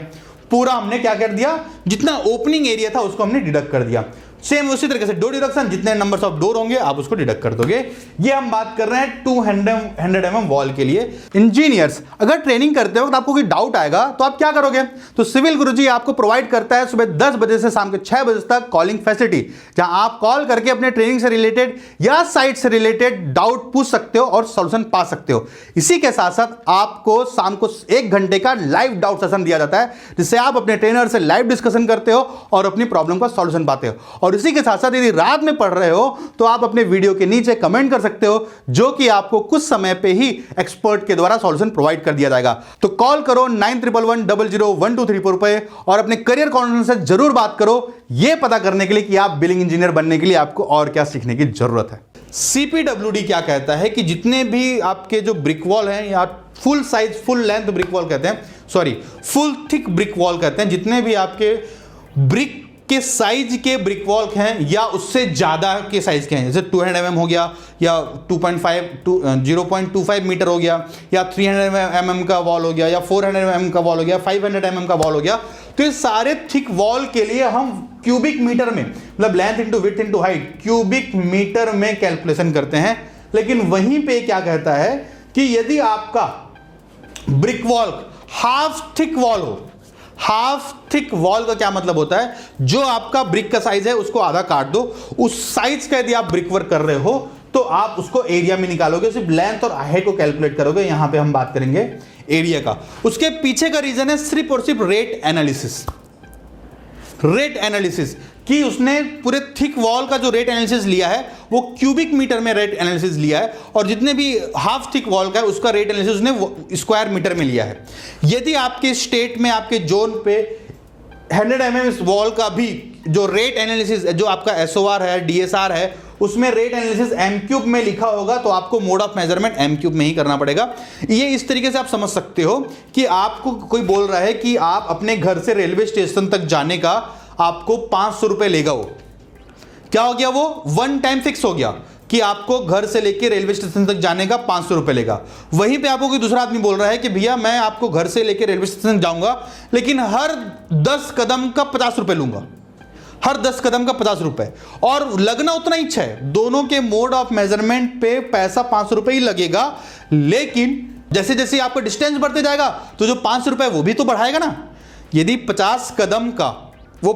पूरा हमने क्या कर दिया, जितना ओपनिंग एरिया था उसको हमने डिडक्ट कर दिया। सेम उसी तरीके से डोर डिडक्शन, जितने नंबर्स ऑफ डोर होंगे आप उसको डिडक्ट कर दोगे। ये हम बात कर रहे हैं 200 mm वॉल के लिए। इंजीनियर्स, अगर ट्रेनिंग करते वक्त आपको कोई डाउट आएगा तो आप क्या करोगे? तो सिविल गुरुजी आपको प्रोवाइड करता है सुबह 10 बजे से शाम के 6 बजे तक कॉलिंग फैसिलिटी, जहां आप कॉल करके अपने ट्रेनिंग से रिलेटेड या साइट से रिलेटेड डाउट पूछ सकते हो और सॉल्यूशन पा सकते हो। इसी के साथ साथ आपको शाम को 1 घंटे का लाइव डाउट सेशन दिया जाता है, जिससे आप अपने ट्रेनर से लाइव डिस्कशन करते हो और अपनी प्रॉब्लम का सॉल्यूशन पाते हो। और इसी के साथ साथ यदि रात में पढ़ रहे हो तो आप अपने वीडियो के नीचे कमेंट कर सकते हो, जो कि आपको कुछ समय पे ही एक्सपर्ट के द्वारा सॉल्यूशन प्रोवाइड कर दिया जाएगा। तो कॉल करो 9111001234 पे और अपने करियर काउंसलर से जरूर बात करो, यह पता करने के लिए कि आप बिलिंग इंजीनियर बनने के लिए आपको और क्या सीखने की जरूरत है। CPWD क्या कहता है कि जितने भी आपके जो ब्रिक वॉल हैं, या full size full length brick wall कहते हैं, sorry full thick brick wall कहते हैं, जितने भी आपके ब्रिक के साइज के ब्रिक वॉल हैं या उससे ज्यादा के साइज के हैं, जैसे 200 mm हो गया, या 0.25 मीटर हो गया, या 300 mm का वॉल हो गया, या 400 mm का वॉल हो गया, 500 mm का वॉल हो गया, तो ये सारे थिक वॉल के लिए हम क्यूबिक मीटर में, मतलब length into width into height, cubic metre में कैलकुलेशन करते हैं लेकिन वहीं पे क्या कहता है कि यदि आपका brick wall half thick wall हो, हाफ थिक वॉल का क्या मतलब होता है, जो आपका ब्रिक का साइज है उसको आधा काट दो, उस साइज का यदि आप ब्रिक वर्क कर रहे हो तो आप उसको एरिया में निकालोगे, सिर्फ लेंथ और हाइट को कैलकुलेट करोगे। यहां पे हम बात करेंगे एरिया का। उसके पीछे का रीजन है सिर्फ और सिर्फ रेट एनालिसिस। रेट एनालिसिस कि उसने पूरे थिक वॉल का जो रेट एनालिसिस लिया है वो क्यूबिक मीटर में रेट एनालिसिस लिया है, और जितने भी हाफ थिक वॉल का है उसका रेट एनालिसिस उसने स्क्वायर मीटर में लिया है। यदि आपके स्टेट में, आपके जोन पे 100 mm वॉल का भी जो रेट एनालिसिस, जो आपका एसओआर है, डीएसआर है, उसमें रेट एनालिसिस एम क्यूब में लिखा होगा तो आपको mode of measurement M cube में ही करना पड़ेगा। ये इस तरीके से आप समझ सकते हो कि आपको कोई बोल रहा है कि आप अपने घर से रेलवे स्टेशन तक जाने का आपको 500 रुपए लेगा। वो क्या हो गया, वो वन टाइम फिक्स हो गया कि आपको घर से लेकर रेलवे स्टेशन तक जाने का 500 रुपए लेगा। वहीं पे आपको कोई दूसरा आदमी बोल रहा है कि भैया मैं आपको घर से लेकर रेलवे स्टेशन जाऊंगा लेकिन हर 10 कदम का 50 रुपए लूंगा, हर 10 कदम का 50 रुपए, और लगना उतना ही है। दोनों के मोड ऑफ मेजरमेंट पे पैसा 500 रुपए ही लगेगा, लेकिन जैसे जैसे आपका डिस्टेंस बढ़ते जाएगा तो जो 500 रुपए वो भी तो बढ़ाएगा ना। यदि 50 कदम का वो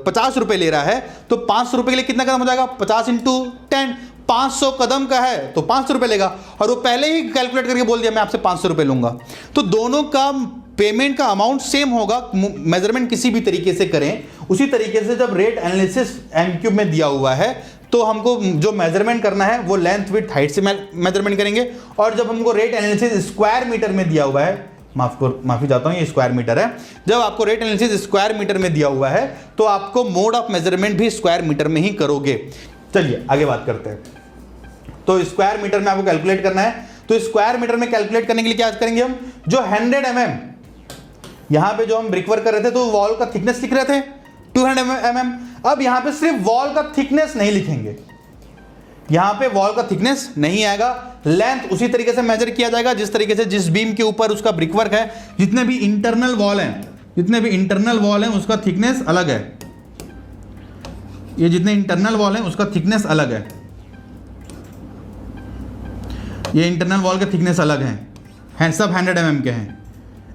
50 रुपए ले रहा है तो 500 रुपए के लिए कितना कदम हो जाएगा, 50 × 10, 500 कदम का है तो 500 रुपए लेगा, और वो पहले ही कैलकुलेट करके बोल दिया मैं आपसे 500 रुपए लूंगा। तो दोनों का पेमेंट का अमाउंट सेम होगा। मेजरमेंट किसी भी तरीके से करें, उसी तरीके से जब रेट एनालिसिस एम क्यूब में दिया हुआ है तो हमको जो मेजरमेंट करना है वो लेंथ विड्थ हाइट से मेजरमेंट करेंगे, और जब हमको रेट एनालिसिस स्क्वायर मीटर में दिया हुआ है, माफी चाहता हूं ये स्क्वायर मीटर है, जब आपको रेट एनालिसिस स्क्वायर मीटर में दिया हुआ है तो आपको मोड ऑफ मेजरमेंट भी स्क्वायर मीटर में ही करोगे। चलिए आगे बात करते हैं। तो स्क्वायर मीटर में आपको कैलकुलेट करना है, तो स्क्वायर मीटर में कैलकुलेट करने के लिए क्या करेंगे हम, जो 100 mm यहां पे जो हम ब्रिक वर्क कर रहे थे तो वॉल का थिकनेस लिख रहे थे 200 mm, अब यहां पे सिर्फ वॉल का थिकनेस नहीं लिखेंगे, यहां पे वॉल का थिकनेस नहीं आएगा, लेंथ उसी तरीके से मेजर किया जाएगा जिस तरीके से जिस बीम के ऊपर उसका ब्रिक वर्क है, जितने भी इंटरनल वॉल हैं उसका थिकनेस अलग है, ये जितने इंटरनल वॉल हैं उसका थिकनेस अलग है, ये इंटरनल वॉल के थिकनेस अलग हैं, सब 100 mm के हैं।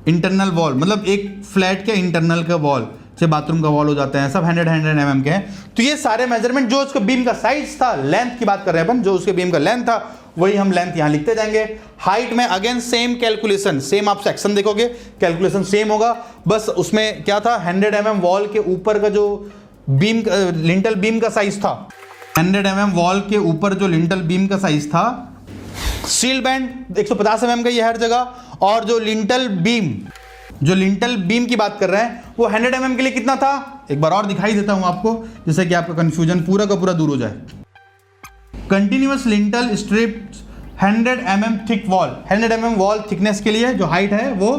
इंटरनल वॉल मतलब एक फ्लैट के इंटरनल का वॉल, से बाथरूम का वॉल हो जाते हैं, सब 100 mm के हैं। तो ये सारे मेजरमेंट जो उसका बीम का साइज था, लेंथ की बात कर रहे हैं अपन, जो उसके बीम का लेंथ था वही हम लेंथ यहां लिखते जाएंगे। हाइट में अगेन सेम कैलकुलेशन, सेम आप सेक्शन देखोगे कैलकुलेशन सेम होगा, बस उसमें क्या था 100 mm वॉल के ऊपर का जो बीम लिंटल बीम का साइज था, 100 mm वॉल के ऊपर जो लिंटल बीम का साइज था, स्टील बैंड 150 mm का ये हर जगह, और जो लिंटल बीम की बात कर रहे हैं वो 100 mm के लिए कितना था, एक बार और दिखाई देता हूं आपको जिससे कि आपका कंफ्यूजन पूरा का पूरा दूर हो जाए। Continuous lintel strip 100 mm thick wall, 100 mm wall thickness के लिए जो हाइट है वो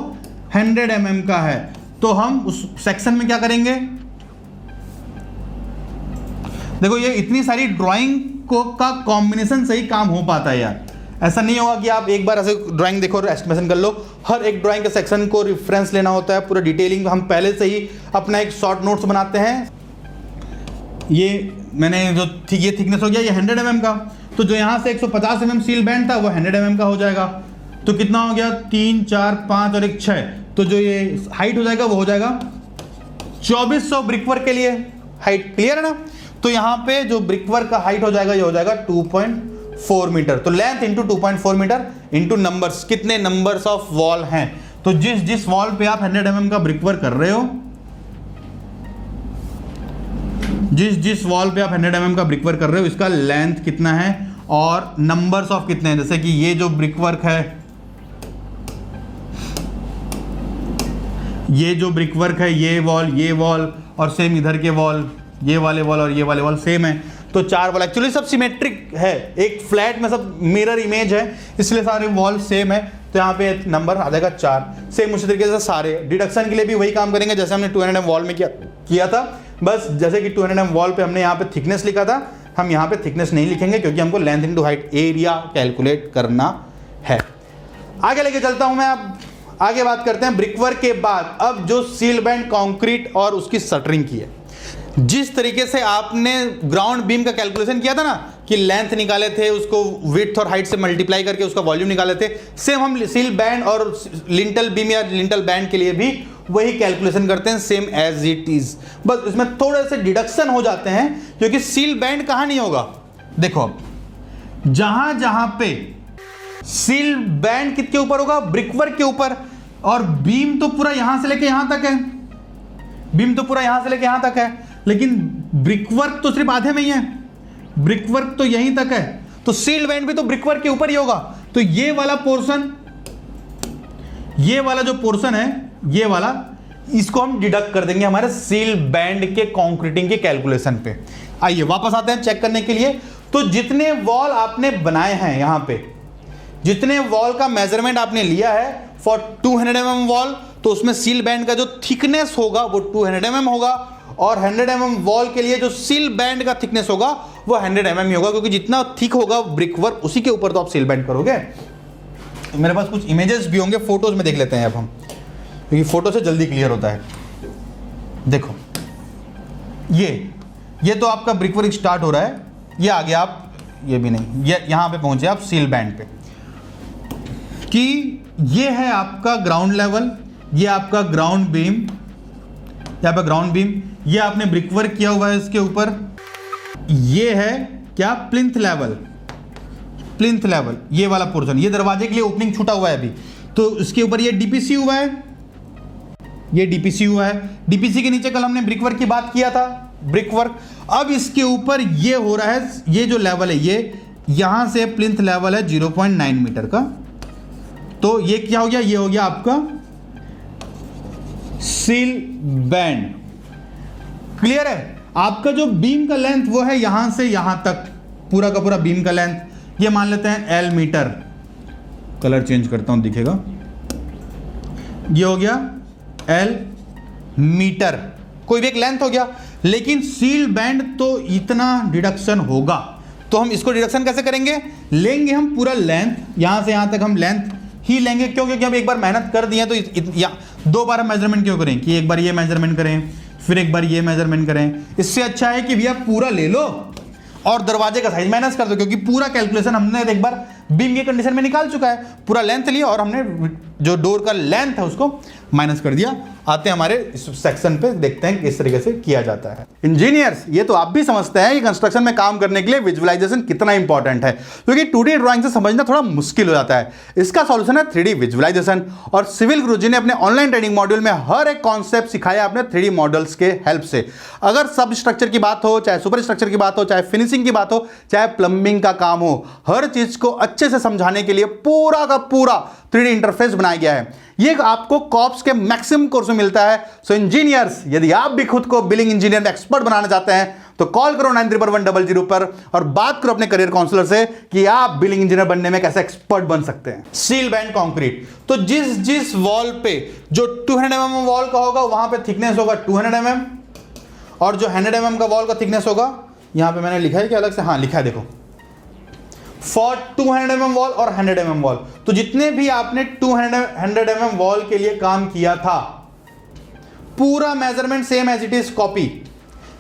100 mm का है, तो हम उस सेक्शन में क्या करेंगे, देखो ये इतनी सारी ड्राइंग का कॉम्बिनेशन से ही काम हो पाता है यार, ऐसा नहीं होगा कि आप एक बार ऐसे ड्राइंग देखो और एस्टिमेशन कर लो, हर एक ड्राइंग के सेक्शन को रेफरेंस लेना होता है, पूरा डिटेलिंग हम पहले से ही अपना एक शॉर्ट नोट्स बनाते हैं। ये मैंने जो ये थिकनेस हो गया ये 100 mm का, तो जो यहाँ से 150 mm सील बैंड था वो 100 mm का हो जाएगा, तो कितना हो गया 3 4 5 और 1 6, तो जो ये हाइट हो जाएगा वो हो जाएगा 2400 ब्रिकवर्क के लिए हाइट, क्लियर है ना। तो यहाँ पे जो ब्रिकवर्क का हाइट हो जाएगा ये हो जाएगा 2.4 मीटर, तो length into 2.4 metre into numbers, कितने नंबर्स ऑफ वॉल हैं, तो जिस वॉल पे आप 100 mm का ब्रिकवर्क कर रहे हो, जिस वॉल पे आप 100 mm का ब्रिकवर्क कर रहे हो इसका लेंथ कितना है और नंबर्स ऑफ कितने हैं। जैसे कि ये जो ब्रिकवर्क है, ये जो ब्रिकवर्क है, ये वॉल और सेम इधर के वॉल, ये वाले वॉल और ये वाले वॉल सेम है, तो 4 वॉल एक्चुअली सब सिमेट्रिक है, एक फ्लैट में सब मिरर इमेज है इसलिए सारे वॉल सेम है, तो यहाँ पे नंबर आ जाएगा 4। सेम उसी तरीके से सारे डिडक्शन के लिए भी वही काम करेंगे जैसे हमने 200 mm वॉल में किया था, बस जैसे कि 200 mm वॉल पे हमने यहाँ पे थिकनेस लिखा था, हम यहाँ पे थिकनेस नहीं लिखेंगे क्योंकि हमको length into height area calculate करना है। आगे लेके चलता हूँ मैं, अब आगे बात करते हैं ब्रिकवर्क के बाद अब जो सील बैंड कंक्रीट और उसकी शटरिंग की है। जिस तरीके से आपने ग्राउंड बीम का कैलकुलेशन किया था ना कि लेंथ निकाले थे, उसको विड्थ और हाइट से मल्टीप्लाई करके उसका वॉल्यूम निकाले थे, सेम हम सील बैंड और लिंटल बीम या लिंटल बैंड के लिए भी वही कैलकुलेशन करते हैं, सेम एज इट इज। बस इसमें थोड़े से डिडक्शन हो जाते हैं, क्योंकि सील बैंड कहाँ नहीं होगा। देखो अब जहां जहां पे सील बैंड किसके ऊपर होगा, ब्रिकवर्क के ऊपर, और बीम तो पूरा यहां से लेके यहां तक है, बीम तो पूरा यहां से लेके यहां तक है, लेकिन ब्रिकवर्क तो सिर्फ आधे में ही है, ब्रिकवर्क तो यहीं तक है, तो सील बैंड भी तो ब्रिकवर्क के ऊपर ही होगा। तो ये वाला पोर्शन, ये वाला जो पोर्शन है, ये वाला, इसको हम डिडक्ट कर देंगे हमारे सील बैंड के कंक्रीटिंग के कैलकुलेशन पे। आइए वापस आते हैं चेक करने के लिए। तो जितने वॉल आपने बनाए हैं, यहां पे जितने वॉल का मेजरमेंट आपने लिया है फॉर 200 mm वॉल, तो उसमें सील बैंड का जो थिकनेस होगा वो 200 mm होगा, और 100 mm वॉल के लिए जो सील बैंड का थिकनेस होगा वो 100 mm ही होगा, क्योंकि जितना थिक होगा ब्रिकवर्क उसी के ऊपर तो आप सील बैंड करोगे। मेरे पास कुछ इमेजेस भी होंगे, फोटोज में देख लेते हैं अब हम, क्योंकि फोटो से जल्दी क्लियर होता है। देखो ये तो आपका ब्रिकवर्क स्टार्ट हो रहा है, ये आगे आप, ये भी नहीं, ये यहां पे पहुंचे आप सील बैंड पे, कि ये है आपका ग्राउंड लेवल, ये आपका ग्राउंड बीम, यहाँ पे ग्राउंड बीम, ये आपने ब्रिकवर्क किया हुआ है इसके ऊपर, ये है क्या, प्लिंथ लेवल, प्लिंथ लेवल, ये वाला पोर्शन, ये दरवाजे के लिए ओपनिंग छूटा हुआ है अभी, तो इसके ऊपर ये डीपीसी हुआ है, ये डीपीसी हुआ है। डीपीसी के नीचे कल हमने ब्रिकवर्क की बात किया था, ब्रिकवर्क। अब इसके ऊपर ये हो रहा है, ये जो लेवल है, ये यहां से प्लिंथ लेवल है 0.9 मीटर का, तो ये क्या हो गया, ये हो गया आपका सील बैंड। क्लियर है। आपका जो बीम का लेंथ वो है यहां से यहां तक, पूरा का पूरा बीम का लेंथ, ये मान लेते हैं L मीटर, कलर चेंज करता हूं दिखेगा, ये हो गया L मीटर, कोई भी एक लेंथ हो गया। लेकिन सील बैंड तो इतना डिडक्शन होगा, तो हम इसको डिडक्शन कैसे करेंगे, लेंगे हम पूरा लेंथ, यहां से यहां तक हम लेंथ ही लेंगे। क्यों, क्योंकि हम एक बार मेहनत कर दिए तो दो बार हम मेजरमेंट क्यों करें, कि एक बार ये मेजरमेंट करें फिर एक बार ये मेजरमेंट करें। इससे अच्छा है कि भैया पूरा ले लो और दरवाजे का साइज माइनस कर दो, क्योंकि पूरा कैलकुलेशन हमने एक बार बीम के कंडीशन में निकाल चुका है, पूरा लेंथ लिया और हमने जो डोर का लेंथ है उसको माइनस कर दिया। आते हैं हमारे इस सेक्शन पे, देखते हैं किस तरीके से किया जाता है। इंजीनियर्स, ये तो आप भी समझते हैं कि कंस्ट्रक्शन में काम करने के लिए विजुअलाइजेशन कितना इंपॉर्टेंट है, क्योंकि 2D ड्राइंग से समझना थोड़ा मुश्किल हो जाता है। इसका सॉल्यूशन है 3D विजुअलाइजेशन, और सिविल गुरुजी ने अपने ऑनलाइन ट्रेनिंग मॉड्यूल में हर एक कॉन्सेप्ट सिखाया अपने 3D मॉडल्स के हेल्प से। अगर सब स्ट्रक्चर की बात हो, चाहे सुपर स्ट्रक्चर की बात हो, चाहे फिनिशिंग की बात हो, चाहे प्लम्बिंग का काम हो, हर चीज को अच्छे से समझाने के लिए पूरा का पूरा 3D इंटरफेस बनाया गया है। ये आपको कॉप्स के मैक्सिमम कोर्स में मिलता है। सो इंजीनियर्स, यदि आप भी खुद को बिलिंग इंजीनियर में एक्सपर्ट बनाना चाहते हैं तो कॉल करो 931100 पर और बात करो अपने करियर काउंसलर से कि आप बिलिंग इंजीनियर बनने में कैसे एक्सपर्ट बन सकते हैं। सील बैंड कंक्रीट, तो जिस जिस वॉल पे जो 200 mm वॉल का होगा वहां पे थिकनेस होगा 200 mm, और जो 100 mm का वॉल का थिकनेस होगा, यहां पे मैंने लिखा है कि अलग से, हाँ लिखा है देखो, फॉर 200 mm वॉल और 100 mm वॉल। तो जितने भी आपने 200 mm वॉल के लिए काम किया था, पूरा measurement same as it is copy.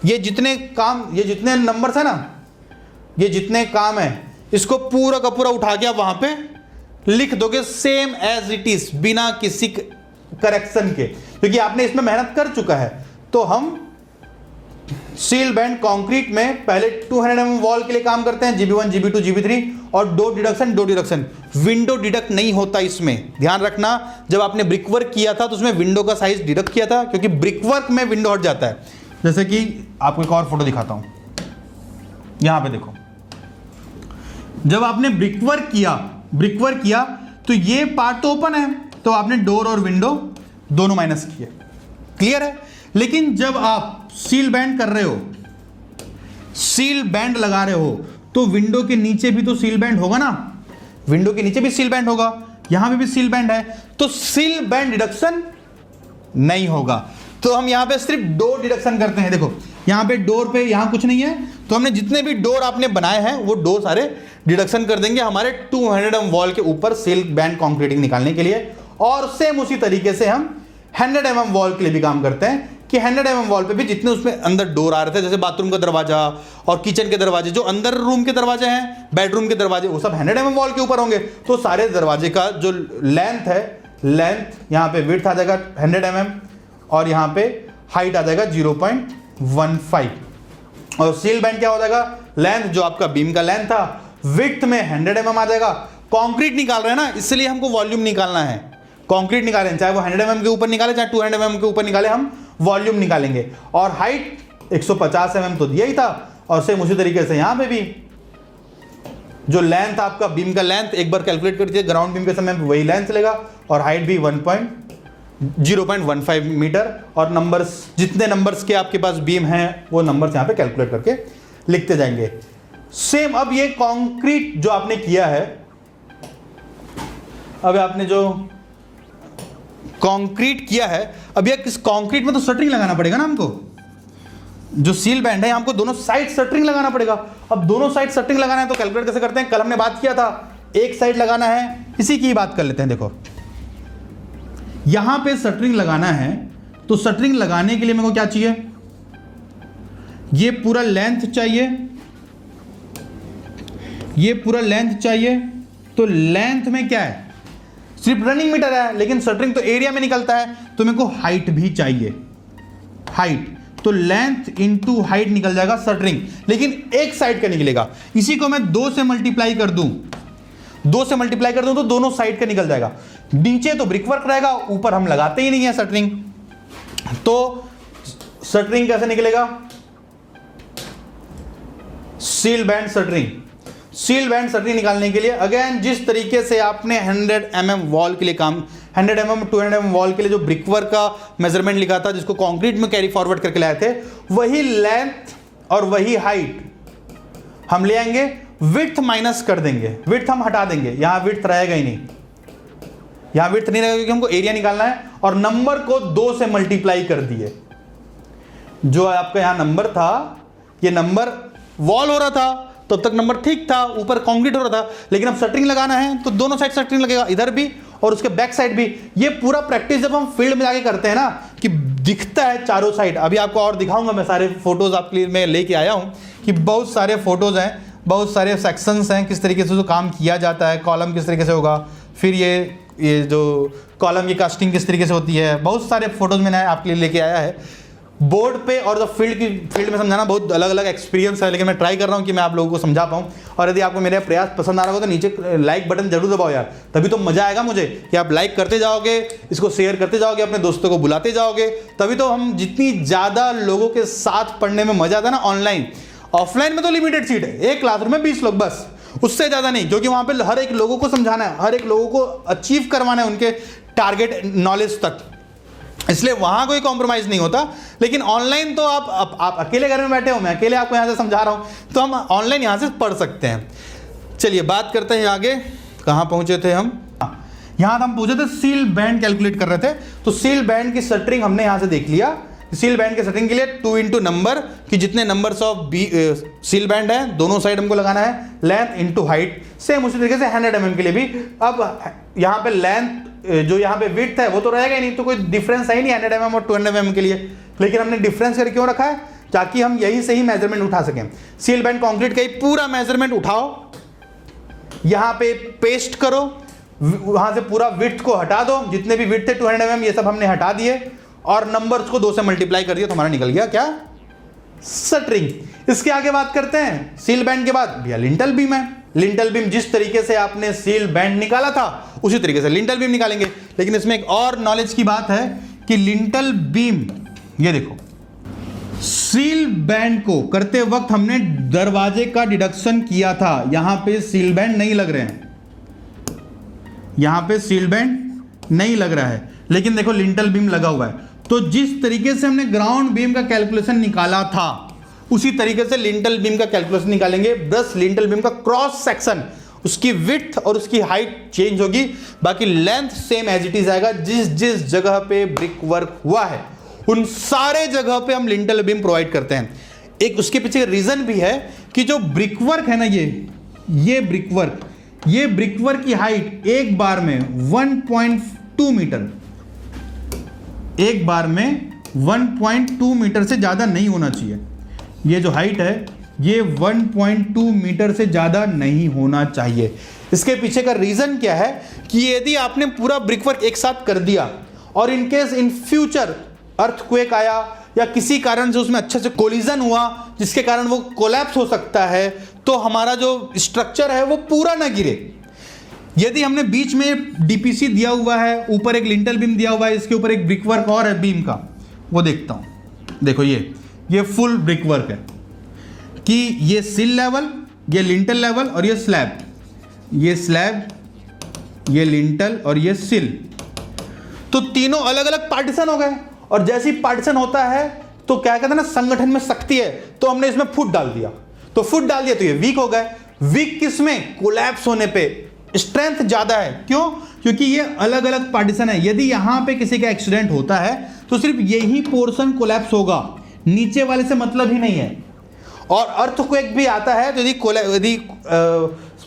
ये जितने काम, ये जितने नंबर्स है ना, ये जितने काम है, इसको पूरा का पूरा उठा के आप वहां पे लिख दोगे सेम एज इट इज, बिना किसी करेक्शन के, क्योंकि आपने इसमें मेहनत कर चुका है। तो हम सील बैंड कंक्रीट में पहले 200 mm वॉल के लिए काम करते हैं, GB1, GB2, GB3, और दो डिडक्शन। विंडो डिडक्ट नहीं होता इसमें, ध्यान रखना। जब आपने ब्रिकवर्क किया था तो उसमें विंडो का साइज डिडक्ट किया था, क्योंकि ब्रिकवर्क में विंडो हट जाता है। जैसे कि आपको एक और फोटो दिखाता हूं, यहां पे देखो, जब आपने ब्रिकवर्क किया तो ये पार्ट तो ओपन है, तो आपने डोर और विंडो दोनों माइनस किए, क्लियर है। लेकिन जब आप सील बैंड कर रहे हो, सील बैंड लगा रहे हो, तो विंडो के नीचे भी तो सील बैंड होगा ना, विंडो के नीचे भी सील बैंड होगा, यहां पे भी सील बैंड है, तो सील बैंड डिडक्शन नहीं होगा। तो हम यहां पे सिर्फ डोर डिडक्शन करते हैं। देखो यहां पे डोर पे यहां कुछ नहीं है, तो हमने जितने भी डोर आपने बनाए हैं वो डोर सारे डिडक्शन कर देंगे हमारे 200 mm वॉल के ऊपर सील बैंड कंक्रीटिंग निकालने के लिए। और सेम उसी तरीके से हम 100 mm वॉल के लिए भी काम करते हैं, कि 100 mm वॉल पे भी जितने उसमें अंदर डोर आ रहे थे, जैसे बाथरूम का दरवाजा और किचन के दरवाजे, जो अंदर रूम के दरवाजे हैं, बेडरूम के दरवाजे, वो सब 100 mm वॉल के ऊपर होंगे। तो सारे दरवाजे का जो लेंथ है, लेंथ यहाँ पे विड्थ आ जाएगा 100 mm और यहाँ पे हाइट आ जाएगा 0.15। और सील बैंड क्या हो जाएगा, लेंथ जो आपका बीम का लेंथ था विड्थ में 100 mm आ जाएगा। कंक्रीट निकाल रहे हैं ना, इसलिए हमको वॉल्यूम निकालना है। कंक्रीट निकालें, चाहे वो 100 mm के ऊपर निकाले चाहे 200 mm के ऊपर निकाले, हम वॉल्यूम निकालेंगे। और हाइट 150 mm तो दिया ही था, और सेम उसी तरीके से यहां पे भी जो लेंथ आपका बीम का लेंथ एक बार कैलकुलेट कर दीजिए, ग्राउंड बीम के समय वही लेंथ चलेगा, और हाइट भी 0.15 मीटर। और नंबर्स, जितने नंबर्स के आपके पास बीम हैं वो नंबर्स यहाँ पे कैलकुलेट करके लिखते जाएंगे। सेम अब ये कंक्रीट जो आपने किया है, अब आपने जो कंक्रीट किया है, अब ये किस कंक्रीट में तो शटरिंग लगाना पड़ेगा ना हमको। जो सील बैंड है हमको दोनों साइड शटरिंग लगाना पड़ेगा। अब दोनों साइड शटरिंग लगाना है तो कैलकुलेट कैसे करते हैं, कल हमने बात किया था एक साइड लगाना है, इसी की बात कर लेते हैं। देखो यहां पे शटरिंग लगाना है, तो शटरिंग लगाने के लिए मेरे को क्या चाहिए, ये पूरा लेंथ चाहिए, ये पूरा लेंथ चाहिए। तो लेंथ में क्या है, सिर्फ रनिंग मीटर है, लेकिन शटरिंग तो एरिया में निकलता है, तो मेरे को हाइट भी चाहिए, हाइट। तो लेंथ इंटू हाइट निकल जाएगा शटरिंग, लेकिन एक साइड का निकलेगा। इसी को मैं 2 से मल्टीप्लाई कर दूं, 2 से मल्टीप्लाई कर दूं तो दोनों साइड का निकल जाएगा। नीचे तो ब्रिक वर्क रहेगा, ऊपर हम लगाते ही नहीं है शटरिंग। तो शटरिंग कैसे निकलेगा, seal band shuttering. Seal band shuttering निकालने के लिए अगेन जिस तरीके से आपने 100 mm वॉल के लिए काम, 100 mm 200 mm वॉल के लिए जो ब्रिक वर्क का मेजरमेंट लिखा था, जिसको कंक्रीट में कैरी फॉरवर्ड करके लाए थे, वही लेंथ और वही हाइट हम ले आएंगे, विड्थ माइनस कर देंगे, विड्थ हम हटा देंगे, यहां विड्थ रहेगा ही नहीं, यहां विड्थ नहीं रहेगा क्योंकि हमको एरिया निकालना है। और नंबर को 2 से मल्टीप्लाई कर दिए। जो आपका यहां नंबर था, ये नंबर वॉल हो रहा था तब तक नंबर ठीक था, ऊपर कंक्रीट हो रहा था, लेकिन अब शटरिंग लगाना है तो दोनों साइड शटरिंग लगेगा, इधर भी और उसके बैक साइड भी। ये पूरा प्रैक्टिस जब हम फील्ड में जाके करते हैं ना, कि दिखता है चारों साइड। अभी आपको और दिखाऊंगा, मैं सारे फोटोज आपके लिए मैं लेके आया हूं कि बहुत सारे फोटोज हैं, बहुत सारे सेक्शंस हैं, किस तरीके से जो काम किया जाता है, कॉलम किस तरीके से होगा, फिर ये जो कॉलम की कास्टिंग किस तरीके से होती है, बहुत सारे फोटोज मैंने आपके लिए लेके आया है बोर्ड पे। और जो फील्ड में समझाना बहुत अलग अलग एक्सपीरियंस है, लेकिन मैं ट्राई कर रहा हूँ कि मैं आप लोगों को समझा पाऊँ। और यदि आपको मेरा प्रयास पसंद आ रहा हो तो नीचे लाइक बटन जरूर दबाओ यार, तभी तो मजा आएगा मुझे कि आप लाइक करते जाओगे, इसको शेयर करते जाओगे, अपने दोस्तों को बुलाते जाओगे, तभी तो हम जितनी ज़्यादा लोगों के साथ पढ़ने में मजा आता है ना ऑनलाइन। ऑफलाइन में तो लिमिटेड सीट है, एक क्लासरूम में 20 लोग बस, उससे ज़्यादा नहीं, क्योंकि वहाँ पे हर एक लोगों को समझाना है, हर एक लोगों को अचीव करवाना है उनके टारगेट नॉलेज तक, इसलिए वहां कोई कॉम्प्रोमाइज नहीं होता। लेकिन ऑनलाइन तो आप अकेले घर में बैठे हो, मैं अकेले आपको यहां से समझा रहा हूं, तो हम ऑनलाइन यहां से पढ़ सकते हैं। चलिए बात करते हैं आगे, कहां पहुंचे थे हम, यहां हम पहुंचे थे सील बैंड कैलकुलेट कर रहे थे। तो सील बैंड की शटरिंग हमने यहां से देख लिया। सील बैंड के शटरिंग के लिए 2 इंटू नंबर कि जितने नंबर्स ऑफ सील बैंड है दोनों साइड हमको लगाना है, लेंथ इंटू हाइट। सेम उसी तरीके से 100 mm के लिए भी। अब यहाँ पे लेंथ जो यहाँ पे विड्थ है वो तो रहेगा ही नहीं, तो कोई डिफरेंस है ही नहीं 100 mm और 200 mm के लिए, लेकिन हमने डिफरेंस करके क्यों रखा है, ताकि हम यही से ही मेजरमेंट उठा सकें। सील बैंड कंक्रीट का ही पूरा मेजरमेंट उठाओ, यहाँ पे पेस्ट करो, वहां से पूरा विड्थ को हटा दो, जितने भी विड्थ थे 200 mm ये सब हमने हटा दिए, और नंबर्स को 2 से मल्टीप्लाई कर दिया, तो हमारा निकल गया क्या, शटरिंग। इसके आगे बात करते हैं सील बैंड के बाद भैया लिंटल बीम है। लिंटल बीम जिस तरीके से आपने सील बैंड निकाला था उसी तरीके से लिंटल बीम निकालेंगे, लेकिन इसमें एक और नॉलेज की बात है कि लिंटल बीम, ये देखो सील बैंड को करते वक्त हमने दरवाजे का डिडक्शन किया था, यहां पे सील बैंड नहीं लग रहे हैं, यहां पे सील बैंड नहीं लग रहा है, लेकिन देखो लिंटल बीम लगा हुआ है। तो जिस तरीके से हमने ग्राउंड बीम का कैलकुलेशन निकाला था उसी तरीके से लिंटल बीम का कैलकुलेशन निकालेंगे। बस लिंटल बीम का क्रॉस सेक्शन, उसकी विड्थ और उसकी हाइट चेंज होगी, बाकी length same as it is आएगा। जिस जिस जगह पे ब्रिक वर्क हुआ है उन सारे जगह पे हम लिंटल बीम प्रोवाइड करते हैं। एक उसके पीछे रीजन भी है कि जो ब्रिक वर्क है ना, ये ब्रिक वर्क की हाइट एक बार में 1.2 मीटर, एक बार में 1.2 मीटर से ज़्यादा नहीं होना चाहिए। ये जो हाइट है ये 1.2 मीटर से ज़्यादा नहीं होना चाहिए। इसके पीछे का रीज़न क्या है कि यदि आपने पूरा ब्रिकवर्क एक साथ कर दिया और in case in future earthquake आया या किसी कारण से उसमें अच्छे से कोलिजन हुआ जिसके कारण वो कोलैप्स हो सकता है, तो हमारा जो स्ट्रक्चर है वो पूरा ना गिरे। यदि हमने बीच में डीपीसी दिया हुआ है, ऊपर एक लिंटल बीम दिया हुआ है, इसके ऊपर एक ब्रिकवर्क और है बीम का, वो देखता हूँ। देखो ये फुल ब्रिकवर्क है कि ये सिल लेवल, ये लिंटल लेवल और ये स्लैब, ये लिंटल और ये सिल, तो तीनों अलग अलग पार्टीशन हो गए। और जैसे ही पार्टीशन होता है तो क्या कहते हैं ना, संगठन में शक्ति है, तो हमने इसमें फुट डाल दिया, तो ये वीक हो गए। वीक किसमें? कोलैप्स होने पे। स्ट्रेंथ ज्यादा है, क्यों? क्योंकि ये अलग अलग पार्टीशन है। यदि यहां पे किसी का एक्सीडेंट होता है तो सिर्फ यही पोर्शन कोलैप्स होगा, नीचे वाले से मतलब ही नहीं है। और अर्थक्वेक भी आता है तो यदि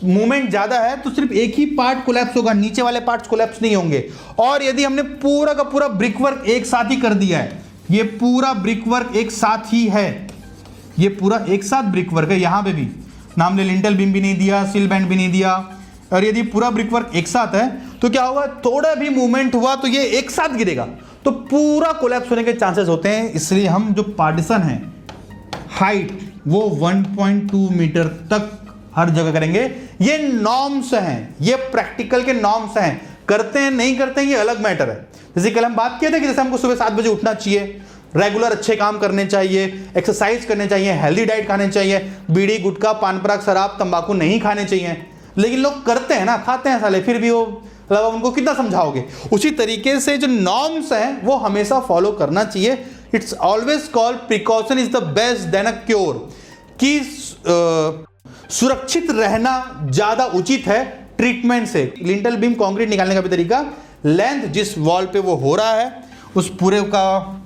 मूवमेंट ज्यादा है तो सिर्फ एक ही पार्ट कोलैप्स होगा, नीचे वाले पार्ट्स कोलैप्स नहीं होंगे। और यदि हमने पूरा का पूरा ब्रिकवर्क एक साथ ही कर दिया है, ये पूरा ब्रिकवर्क एक साथ ही है, ये पूरा एक साथ ब्रिकवर्क है, यहां पे भी नाम ने लिंटल बीम भी नहीं दिया, सिल बैंड भी नहीं दिया, और यदि पूरा ब्रिकवर्क एक साथ है तो क्या होगा, थोड़ा भी मूवमेंट हुआ तो ये एक साथ गिरेगा, तो पूरा कोलैप्स होने के चांसेस होते हैं। इसलिए हम जो पार्टीशन है हाइट वो 1.2 मीटर तक हर जगह करेंगे। ये नॉर्म्स हैं, ये प्रैक्टिकल के नॉर्म्स हैं, करते हैं नहीं करते हैं ये अलग मैटर है। जैसे कल हम बात किए थे कि जैसे हमको सुबह 7 बजे उठना चाहिए, रेगुलर अच्छे काम करने चाहिए, एक्सरसाइज करने चाहिए, हेल्दी डाइट खाने चाहिए, बीड़ी गुटखा पान पराग शराब तंबाकू नहीं खाने चाहिए, लेकिन लोग करते हैं ना, खाते हैं साले, फिर भी वो मतलब उनको कितना समझाओगे। उसी तरीके से जो नॉर्म्स हैं वो हमेशा फॉलो करना चाहिए। It's always called precaution is the best than a cure, कि सुरक्षित रहना ज्यादा उचित है ट्रीटमेंट से। लिंटल बीम कंक्रीट निकालने का भी तरीका, लेंथ जिस वॉल पे वो हो रहा है उस पूरे का,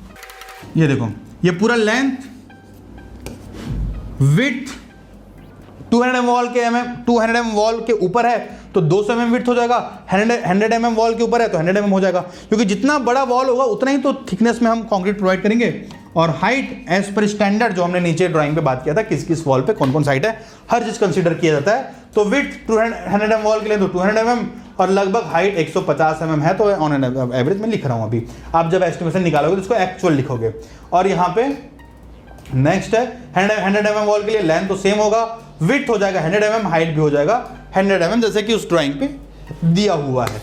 ये देखो ये पूरा लेंथ, विड्थ 200 mm वॉल के 200 mm वॉल के ऊपर है तो 200 mm विड्थ हो जाएगा, 100 mm वॉल के ऊपर है तो 100 mm हो जाएगा, क्योंकि जितना बड़ा वॉल होगा उतना ही तो थिकनेस में हम कंक्रीट प्रोवाइड करेंगे। और हाइट एज पर स्टैंडर्ड जो हमने नीचे ड्राइंग पे बात किया था, किस किस वॉल पे कौन कौन साइड है, हर चीज कंसीडर किया जाता है। तो विड्थ 100 mm वॉल के लिए तो 200 mm और लगभग हाइट 150 mm है, तो ऑन एन एवरेज में लिख रहा हूं अभी। आप जब एस्टिमेशन निकालोगे तो उसको एक्चुअल लिखोगे। और यहाँ पे नेक्स्ट है 100 mm वॉल के लिए लेंथ तो सेम होगा, विड्थ हो जाएगा 100 mm, हाइट भी हो जाएगा 100 mm, जैसे कि उस ड्राइंग पे दिया हुआ है।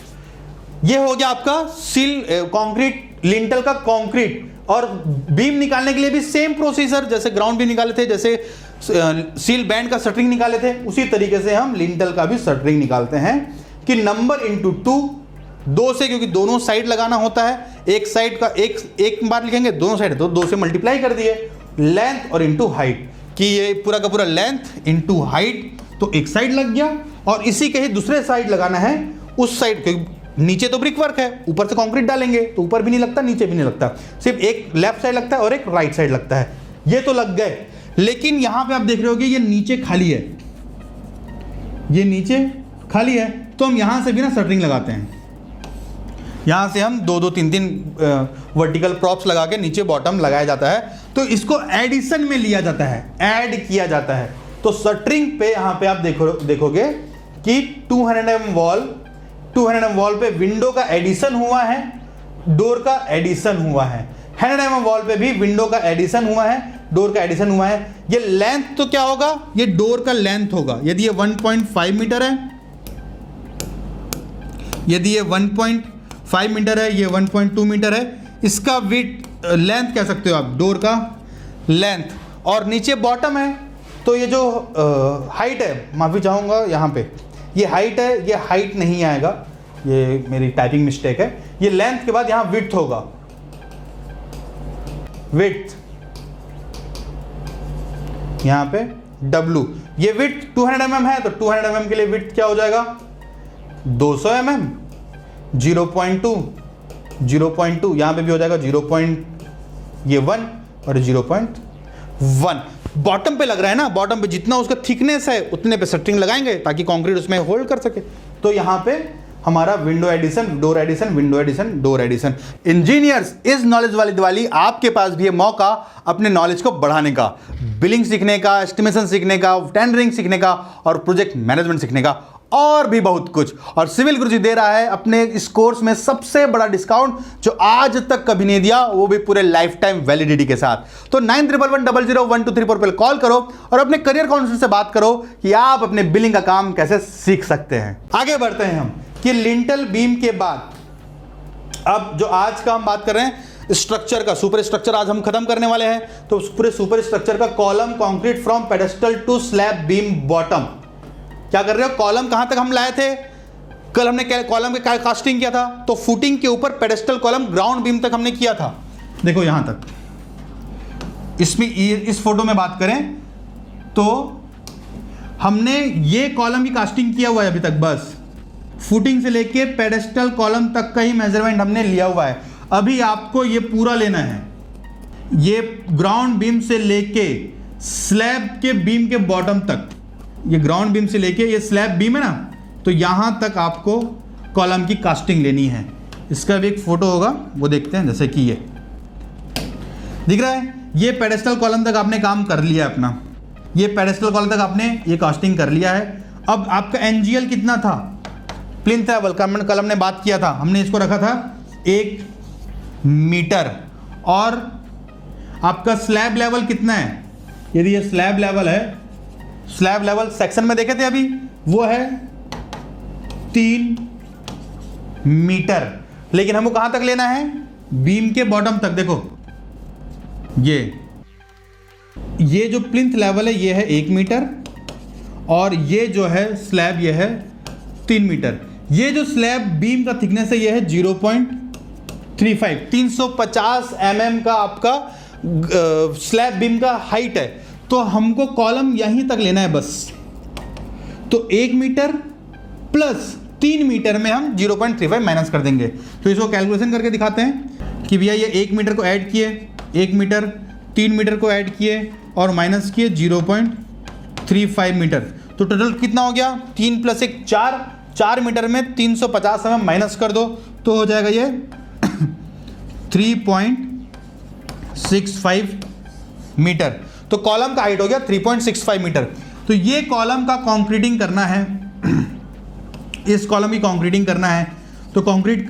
ये हो गया आपका सील कंक्रीट, लिंटल का कंक्रीट। और बीम निकालने के लिए भी सेम प्रोसीजर, जैसे ग्राउंड भी निकाले थे, जैसे सील बैंड का शटरिंग निकाले थे, उसी तरीके से हम लिंटल का भी शटरिंग निकालते हैं कि नंबर इंटू 2 से, क्योंकि दोनों साइड लगाना होता है, एक साइड का एक बार लिखेंगे, दोनों साइड तो 2 से मल्टीप्लाई कर दिए, लेंथ और इंटू हाइट, कि ये पूरा का पूरा लेंथ इंटू हाइट, तो एक साइड लग गया। और इसी के ही दूसरे साइड लगाना है उस साइड, क्योंकि नीचे तो ब्रिक वर्क है, ऊपर से कंक्रीट डालेंगे तो ऊपर भी नहीं लगता नीचे भी नहीं लगता, सिर्फ एक लेफ्ट साइड लगता है और एक राइट साइड लगता है, ये तो लग गए। लेकिन यहां पे आप देख रहे होगे ये नीचे खाली है, ये नीचे खाली है, तो हम यहां से भी ना शटरिंग लगाते हैं। यहां से हम 2-2 3-3 वर्टिकल प्रॉप्स लगा के नीचे बॉटम लगाया जाता है, तो इसको एडिशन में लिया जाता है, ऐड किया जाता है। तो शटरिंग पे यहां पे आप देखोगे कि 200 mm वॉल पे विंडो का एडिशन हुआ है, डोर का एडिशन हुआ है, 100 mm वॉल पे भी विंडो का एडिशन हुआ है, डोर का एडिशन हुआ है। ये लेंथ तो क्या होगा, ये डोर का लेंथ होगा, यदि ये 1.5 मीटर है, यदि ये 1.5 मीटर है, ये 1.2 मीटर है, इसका विड्थ लेंथ कह सकते हो आप, डोर का लेंथ। और नीचे बॉटम है तो ये जो हाइट है, माफी चाहूंगा यहाँ पे, ये हाइट है, ये हाइट नहीं आएगा, ये मेरी टाइपिंग मिस्टेक है, ये लेंथ के बाद यहां विड्थ होगा, विड्थ यहां पे W, ये विड्थ 200 mm है तो 200 mm के लिए विड्थ क्या हो जाएगा 200 mm, 0.2 यहां पे भी हो जाएगा 0.1 और 0.1। बॉटम पे लग रहा है ना, बॉटम पे जितना उसका थिकनेस है उतने पे शटरिंग लगाएंगे ताकि कंक्रीट उसमें होल्ड कर सके। तो यहाँ पे हमारा window addition, door addition, window addition, door addition. Engineers, इस नॉलेज वाली दिवाली आपके पास भी है मौका अपने नॉलेज को बढ़ाने का, बिलिंग सीखने का, एस्टिमेशन सीखने का, टेंडरिंग सीखने का और प्रोजेक्ट मैनेजमेंट सीखने का और भी बहुत कुछ। और सिविल गुरुजी दे रहा है अपने इस कोर्स में सबसे बड़ा डिस्काउंट जो आज तक कभी नहीं दिया, वो भी पूरे लाइफ टाइम वैलिडिटी के साथ। तो 9111001234 पर कॉल करो और अपने करियर काउंसलर से बात करो कि आप अपने बिलिंग का काम कैसे सीख सकते हैं। आगे बढ़ते हैं हम कि लिंटल बीम के बाद अब जो आज का हम बात कर रहे हैं स्ट्रक्चर का, सुपर स्ट्रक्चर आज हम खत्म करने वाले हैं। तो पूरे सुपर स्ट्रक्चर का column concrete from pedestal to slab beam bottom. क्या कर रहे हो, कॉलम कहां तक हम लाए थे, कल हमने कॉलम के कास्टिंग किया था, तो फुटिंग के ऊपर पेडेस्टल कॉलम ग्राउंड बीम तक हमने किया था। देखो यहां तक इसमें इस फोटो में बात करें तो हमने ये कॉलम की कास्टिंग किया हुआ है अभी तक, बस फुटिंग से लेके पेडेस्टल कॉलम तक का ही मेजरमेंट हमने लिया हुआ है। अभी आपको ये पूरा लेना है, ये ग्राउंड बीम से लेके स्लैब के बीम के बॉटम तक, ये ग्राउंड बीम से लेके ये स्लैब बीम है ना, तो यहां तक आपको कॉलम की कास्टिंग लेनी है। इसका भी एक फोटो होगा, वो देखते हैं। जैसे कि ये दिख रहा है, ये पेडेस्टल कॉलम तक आपने काम कर लिया अपना, ये पेडेस्टल कॉलम तक आपने ये कास्टिंग कर लिया है। अब आपका एनजीएल कितना था, प्लिंथ लेवल का कल हमने बात किया था, हमने इसको रखा था 1 मीटर। और आपका स्लैब लेवल कितना है, यदि ये स्लैब लेवल है, स्लैब लेवल सेक्शन में देखे थे अभी, वो है 3 मीटर। लेकिन हमको कहां तक लेना है, बीम के बॉटम तक। देखो ये जो प्लिंथ लेवल है ये है 1 मीटर और ये जो है स्लैब ये है 3 मीटर। ये जो स्लैब बीम का थिकनेस है ये है 0.35, 350 mm का आपका स्लैब बीम का हाइट है। तो हमको कॉलम यहीं तक लेना है बस। तो 1 मीटर प्लस 3 मीटर में हम 0.35 माइनस कर देंगे। तो इसको कैलकुलेशन करके दिखाते हैं कि भैया ये 1 मीटर को ऐड किए, 1 मीटर 3 मीटर को ऐड किए और माइनस किए 0.35 मीटर। तो टोटल कितना हो गया, 3 + 1 4, 4 मीटर में 350 mm माइनस कर दो तो हो जाएगा ये 3.65 मीटर। तो कॉलम का हाइट हो गया 3.65 मीटर। तो ये कॉलम का कंक्रीटिंग करना है, इस कॉलम की कंक्रीटिंग करना है। तो कंक्रीट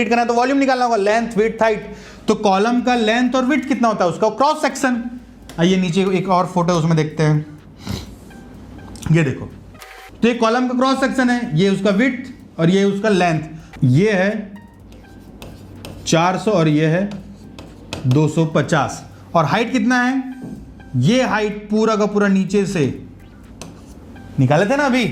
करना है तो वॉल्यूम निकालना होगा, लेंथ विड्थ हाइट। तो कॉलम का लेंथ और विड्थ कितना होता है उसका, क्रॉस सेक्शन। आइए नीचे एक और फोटो उसमें देखते हैं, ये देखो। तो ये कॉलम का क्रॉस सेक्शन है, ये उसका विड्थ और ये उसका लेंथ। ये है 400 और ये है 250। और हाइट कितना है, ये हाइट पूरा का पूरा नीचे से निकाले थे ना अभी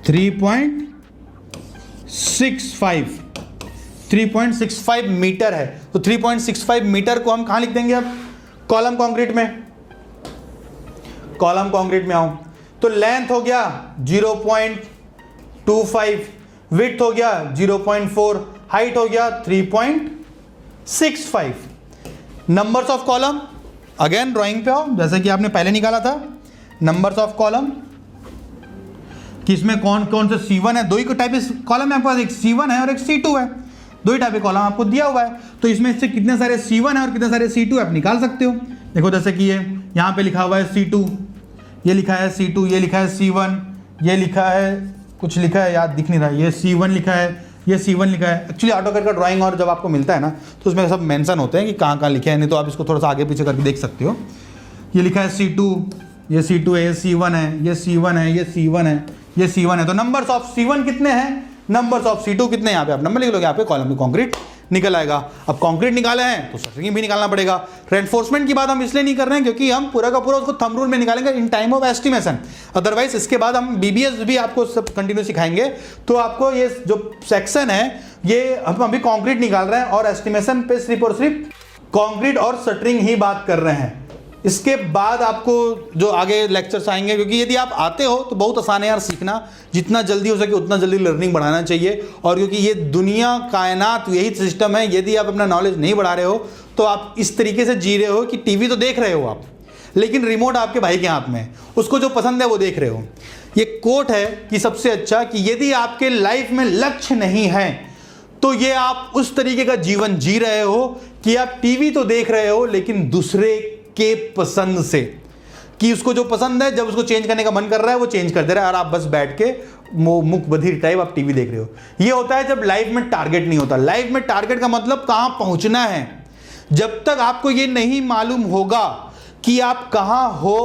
3.65 मीटर है। तो 3.65 मीटर को हम कहां लिख देंगे अब, कॉलम कंक्रीट में। कॉलम कंक्रीट में आऊं तो लेंथ हो गया 0.25, विड्थ हो गया 0.4, हाइट हो गया 3.65। Numbers of column again drawing पे आओ, जैसे कि आपने पहले निकाला था। नंबर्स ऑफ कॉलम किसमें कौन कौन से C1 है, 2 ही टाइप कॉलम है आपके पास, एक C1 है और एक C2 है, 2 ही टाइप के कॉलम आपको दिया हुआ है। तो इसमें से कितने सारे C1 है और कितने सारे C2 आप निकाल सकते हो। देखो जैसे कि ये यहाँ पे लिखा हुआ है C2, ये लिखा है C2, ये लिखा है C1, ये लिखा है कुछ लिखा है याद दिख नहीं रहा, ये C1 लिखा है, ये C1 लिखा है। एक्चुअली ऑटोकैड का ड्राइंग और जब आपको मिलता है ना तो उसमें सब मेंशन होते हैं कि कहाँ कहाँ लिखे हैं, नहीं तो आप इसको थोड़ा सा आगे पीछे करके देख सकते हो। ये लिखा है C2, ये C2 है, ये C1 है, ये C1 है, ये C1 है, ये C1 है। तो नंबर्स ऑफ C1 कितने हैं, नंबर्स ऑफ C2 कितने, यहाँ पे आप नंबर लिख लोगे, यहाँ पे कॉलम में कंक्रीट निकल आएगा। अब कंक्रीट निकाले हैं तो शटरिंग भी निकालना पड़ेगा। रेनफोर्समेंट की बात हम इसलिए नहीं कर रहे हैं क्योंकि हम पूरा का पूरा उसको थंब रूल में निकालेंगे in time of estimation. Otherwise इसके बाद हम BBS भी आपको सब कंटिन्यू सिखाएंगे। तो आपको ये जो सेक्शन है ये हम अभी कंक्रीट निकाल रहे हैं और एस्टिमेशन पे सिर्फ और सिर्फ कंक्रीट और शटरिंग ही बात कर रहे हैं। इसके बाद आपको जो आगे लेक्चर्स आएंगे, क्योंकि यदि आप आते हो तो बहुत आसान है यार सीखना, जितना जल्दी हो सके उतना जल्दी लर्निंग बढ़ाना चाहिए। और क्योंकि ये दुनिया कायनात यही सिस्टम है, यदि आप अपना नॉलेज नहीं बढ़ा रहे हो तो आप इस तरीके से जी रहे हो कि टीवी तो देख रहे हो आप, लेकिन रिमोट आपके भाई के हाथ में है, उसको जो पसंद है वो देख रहे हो। ये कोट है कि सबसे अच्छा कि यदि आपके लाइफ में लक्ष्य नहीं है तो ये आप उस तरीके का जीवन जी रहे हो कि आप टीवी तो देख रहे हो लेकिन दूसरे के पसंद से, कि उसको जो पसंद है जब उसको चेंज करने का मन कर रहा है वो चेंज कर दे रहा है और आप बस बैठ के मुख बधिर टाइप आप टीवी देख रहे हो। ये होता है जब लाइफ में टारगेट नहीं होता। लाइफ में टारगेट का मतलब कहां पहुंचना है। जब तक आपको ये नहीं मालूम होगा कि आप कहां हो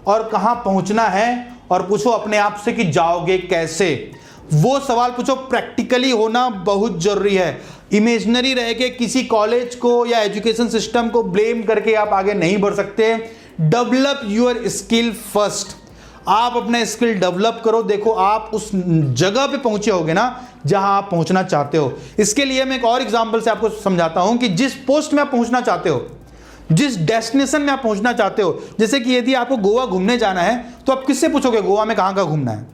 और कहां पहुंचना है, और पूछो अपने आप से कि जाओगे कैसे, वो सवाल पूछो। प्रैक्टिकली होना बहुत जरूरी है। इमेजिनरी रह के किसी कॉलेज को या एजुकेशन सिस्टम को ब्लेम करके आप आगे नहीं बढ़ सकते। Develop your skill first. आप अपना स्किल डेवलप करो। देखो आप उस जगह पे पहुंचे होगे ना जहां आप पहुंचना चाहते हो। इसके लिए मैं एक और एग्जांपल से आपको समझाता हूं कि जिस पोस्ट में आप पहुंचना चाहते हो, जिस डेस्टिनेशन में आप पहुंचना चाहते हो, जैसे कि यदि आपको गोवा घूमने जाना है तो आप किससे पूछोगे गोवा में कहां घूमना है?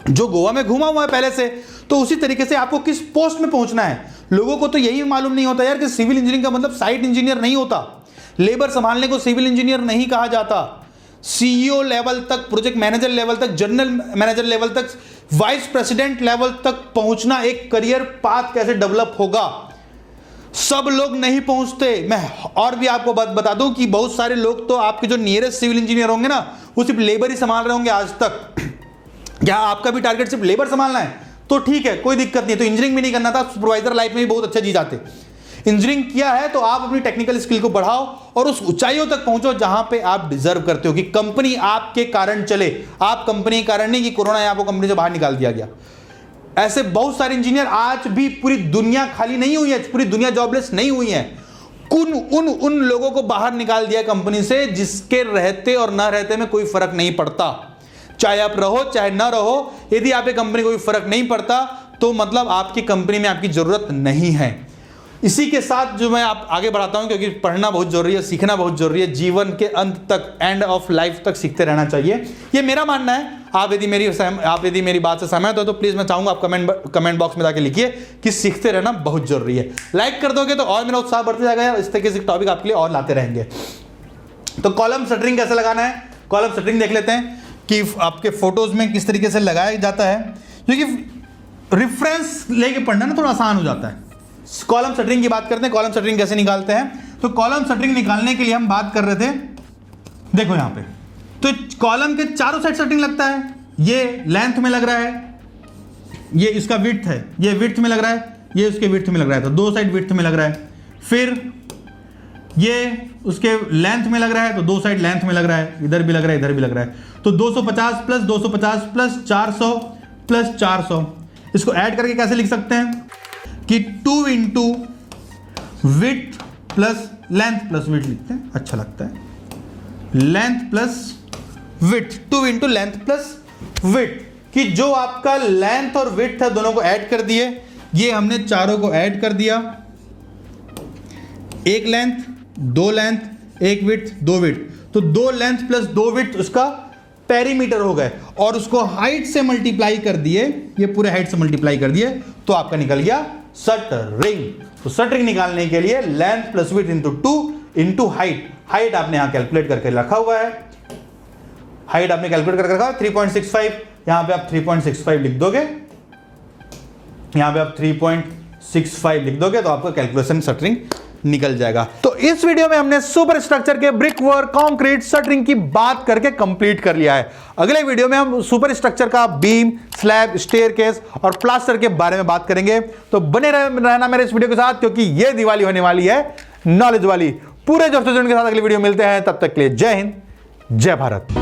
जो गोवा में घूमा हुआ है पहले से। तो उसी तरीके से आपको किस पोस्ट में पहुंचना है। लोगों को तो यही मालूम नहीं होता यार कि सिविल इंजीनियरिंग का मतलब साइट इंजीनियर नहीं होता। लेबर संभालने को सिविल इंजीनियर नहीं कहा जाता। सीईओ लेवल तक, प्रोजेक्ट मैनेजर लेवल तक, जनरल मैनेजर लेवल तक, वाइस प्रेसिडेंट लेवल तक पहुंचना एक करियर पाथ कैसे डेवलप होगा, सब लोग नहीं पहुंचते। मैं और भी आपको बात बता दूं कि बहुत सारे लोग तो आपके जो नियरेस्ट सिविल इंजीनियर होंगे ना वो सिर्फ लेबर ही संभाल रहे होंगे आज तक। क्या आपका भी टारगेट सिर्फ लेबर संभालना है तो ठीक है, कोई दिक्कत नहीं। तो इंजीनियरिंग भी नहीं करना था, सुपरवाइजर लाइफ में भी बहुत अच्छा जी जाते। इंजीनियरिंग किया है तो आप अपनी टेक्निकल स्किल को बढ़ाओ और उस ऊंचाइयों तक पहुंचो जहां पे आप डिजर्व करते हो कि कंपनी आपके कारण चले। आप कंपनी के कारण नहीं कि कोरोना ने आपको कंपनी से बाहर निकाल दिया गया। ऐसे बहुत सारे इंजीनियर आज भी, पूरी दुनिया खाली नहीं हुई है, पूरी दुनिया जॉबलेस नहीं हुई है। उन लोगों को बाहर निकाल दिया कंपनी से जिसके रहते और ना रहते में कोई फर्क नहीं पड़ता। चाहे आप रहो चाहे ना रहो, यदि आपकी कंपनी कोई फर्क नहीं पड़ता तो मतलब आपकी कंपनी में आपकी जरूरत नहीं है। इसी के साथ जो मैं आप आगे बढ़ाता हूं, क्योंकि पढ़ना बहुत जरूरी है, सीखना बहुत जरूरी है। जीवन के अंत तक, एंड ऑफ लाइफ तक सीखते रहना चाहिए, ये मेरा मानना है। आप यदि मेरी बात से सहमत हो तो प्लीज मैं चाहूंगा आप कमेंट बॉक्स में जाके लिखिए कि सीखते रहना बहुत जरूरी है। लाइक कर दोगे तो और मेरा उत्साह बढ़ते जाएगा, इस तरीके से टॉपिक आपके लिए और लाते रहेंगे। तो कॉलम शटरिंग कैसे लगाना है, कॉलम शटरिंग देख लेते हैं कि आपके फोटोज में किस तरीके से लगाया जाता है, क्योंकि रेफरेंस लेके पढ़ना ना थोड़ा आसान हो जाता है। कॉलम शटरिंग की बात करते हैं, कॉलम शटरिंग कैसे निकालते हैं। तो कॉलम शटरिंग निकालने के लिए हम बात कर रहे थे, देखो यहां पे तो कॉलम के चारों साइड शटरिंग लगता है। ये लेंथ में लग रहा है, ये इसका विड्थ है, ये विड्थ में लग रहा है, ये उसके विड्थ में लग रहा है, तो दो साइड विड्थ में लग रहा है। फिर ये उसके लेंथ में लग रहा है तो दो साइड लेंथ में लग रहा है, इधर भी लग रहा है इधर भी लग रहा है। तो 250 प्लस 250 प्लस 400 प्लस 400, इसको ऐड करके कैसे लिख सकते हैं कि 2 into width plus length plus width लिखते हैं, अच्छा लगता है। Length plus width, 2 into length plus width, कि जो आपका लेंथ और विड्थ है दोनों को ऐड कर दिए। ये हमने चारों को ऐड कर दिया, एक लेंथ दो लेंथ, एक विड्थ दो विड्थ, तो 2 लेंथ प्लस 2 विड्थ उसका पेरीमीटर हो गए, और उसको हाइट से मल्टीप्लाई कर दिए, ये पूरे हाइट से मल्टीप्लाई कर दिए तो आपका निकल गया शटरिंग। तो शटरिंग निकालने के लिए length plus width into 2 into height, height आपने यहां कैलकुलेट करके रखा हुआ है, हाइट आपने कैलकुलेट करके रखा है 3.65, यहां पे आप 3.65 लिख दोगे, यहां पे आप 3.65 लिख दोगे तो आपका कैलकुलेशन शटरिंग निकल जाएगा। तो इस वीडियो में हमने सुपर स्ट्रक्चर के ब्रिक वर्क, कंक्रीट, शटरिंग की बात करके कंप्लीट कर लिया है। अगले वीडियो में हम सुपर स्ट्रक्चर का बीम, स्लैब, स्टेयरकेस और प्लास्टर के बारे में बात करेंगे। तो बने रहना मेरे इस वीडियो के साथ, क्योंकि ये दिवाली होने वाली है नॉलेज वाली। पूरे जोश के साथ अगली वीडियो मिलते हैं, तब तक के लिए जय हिंद, जय भारत।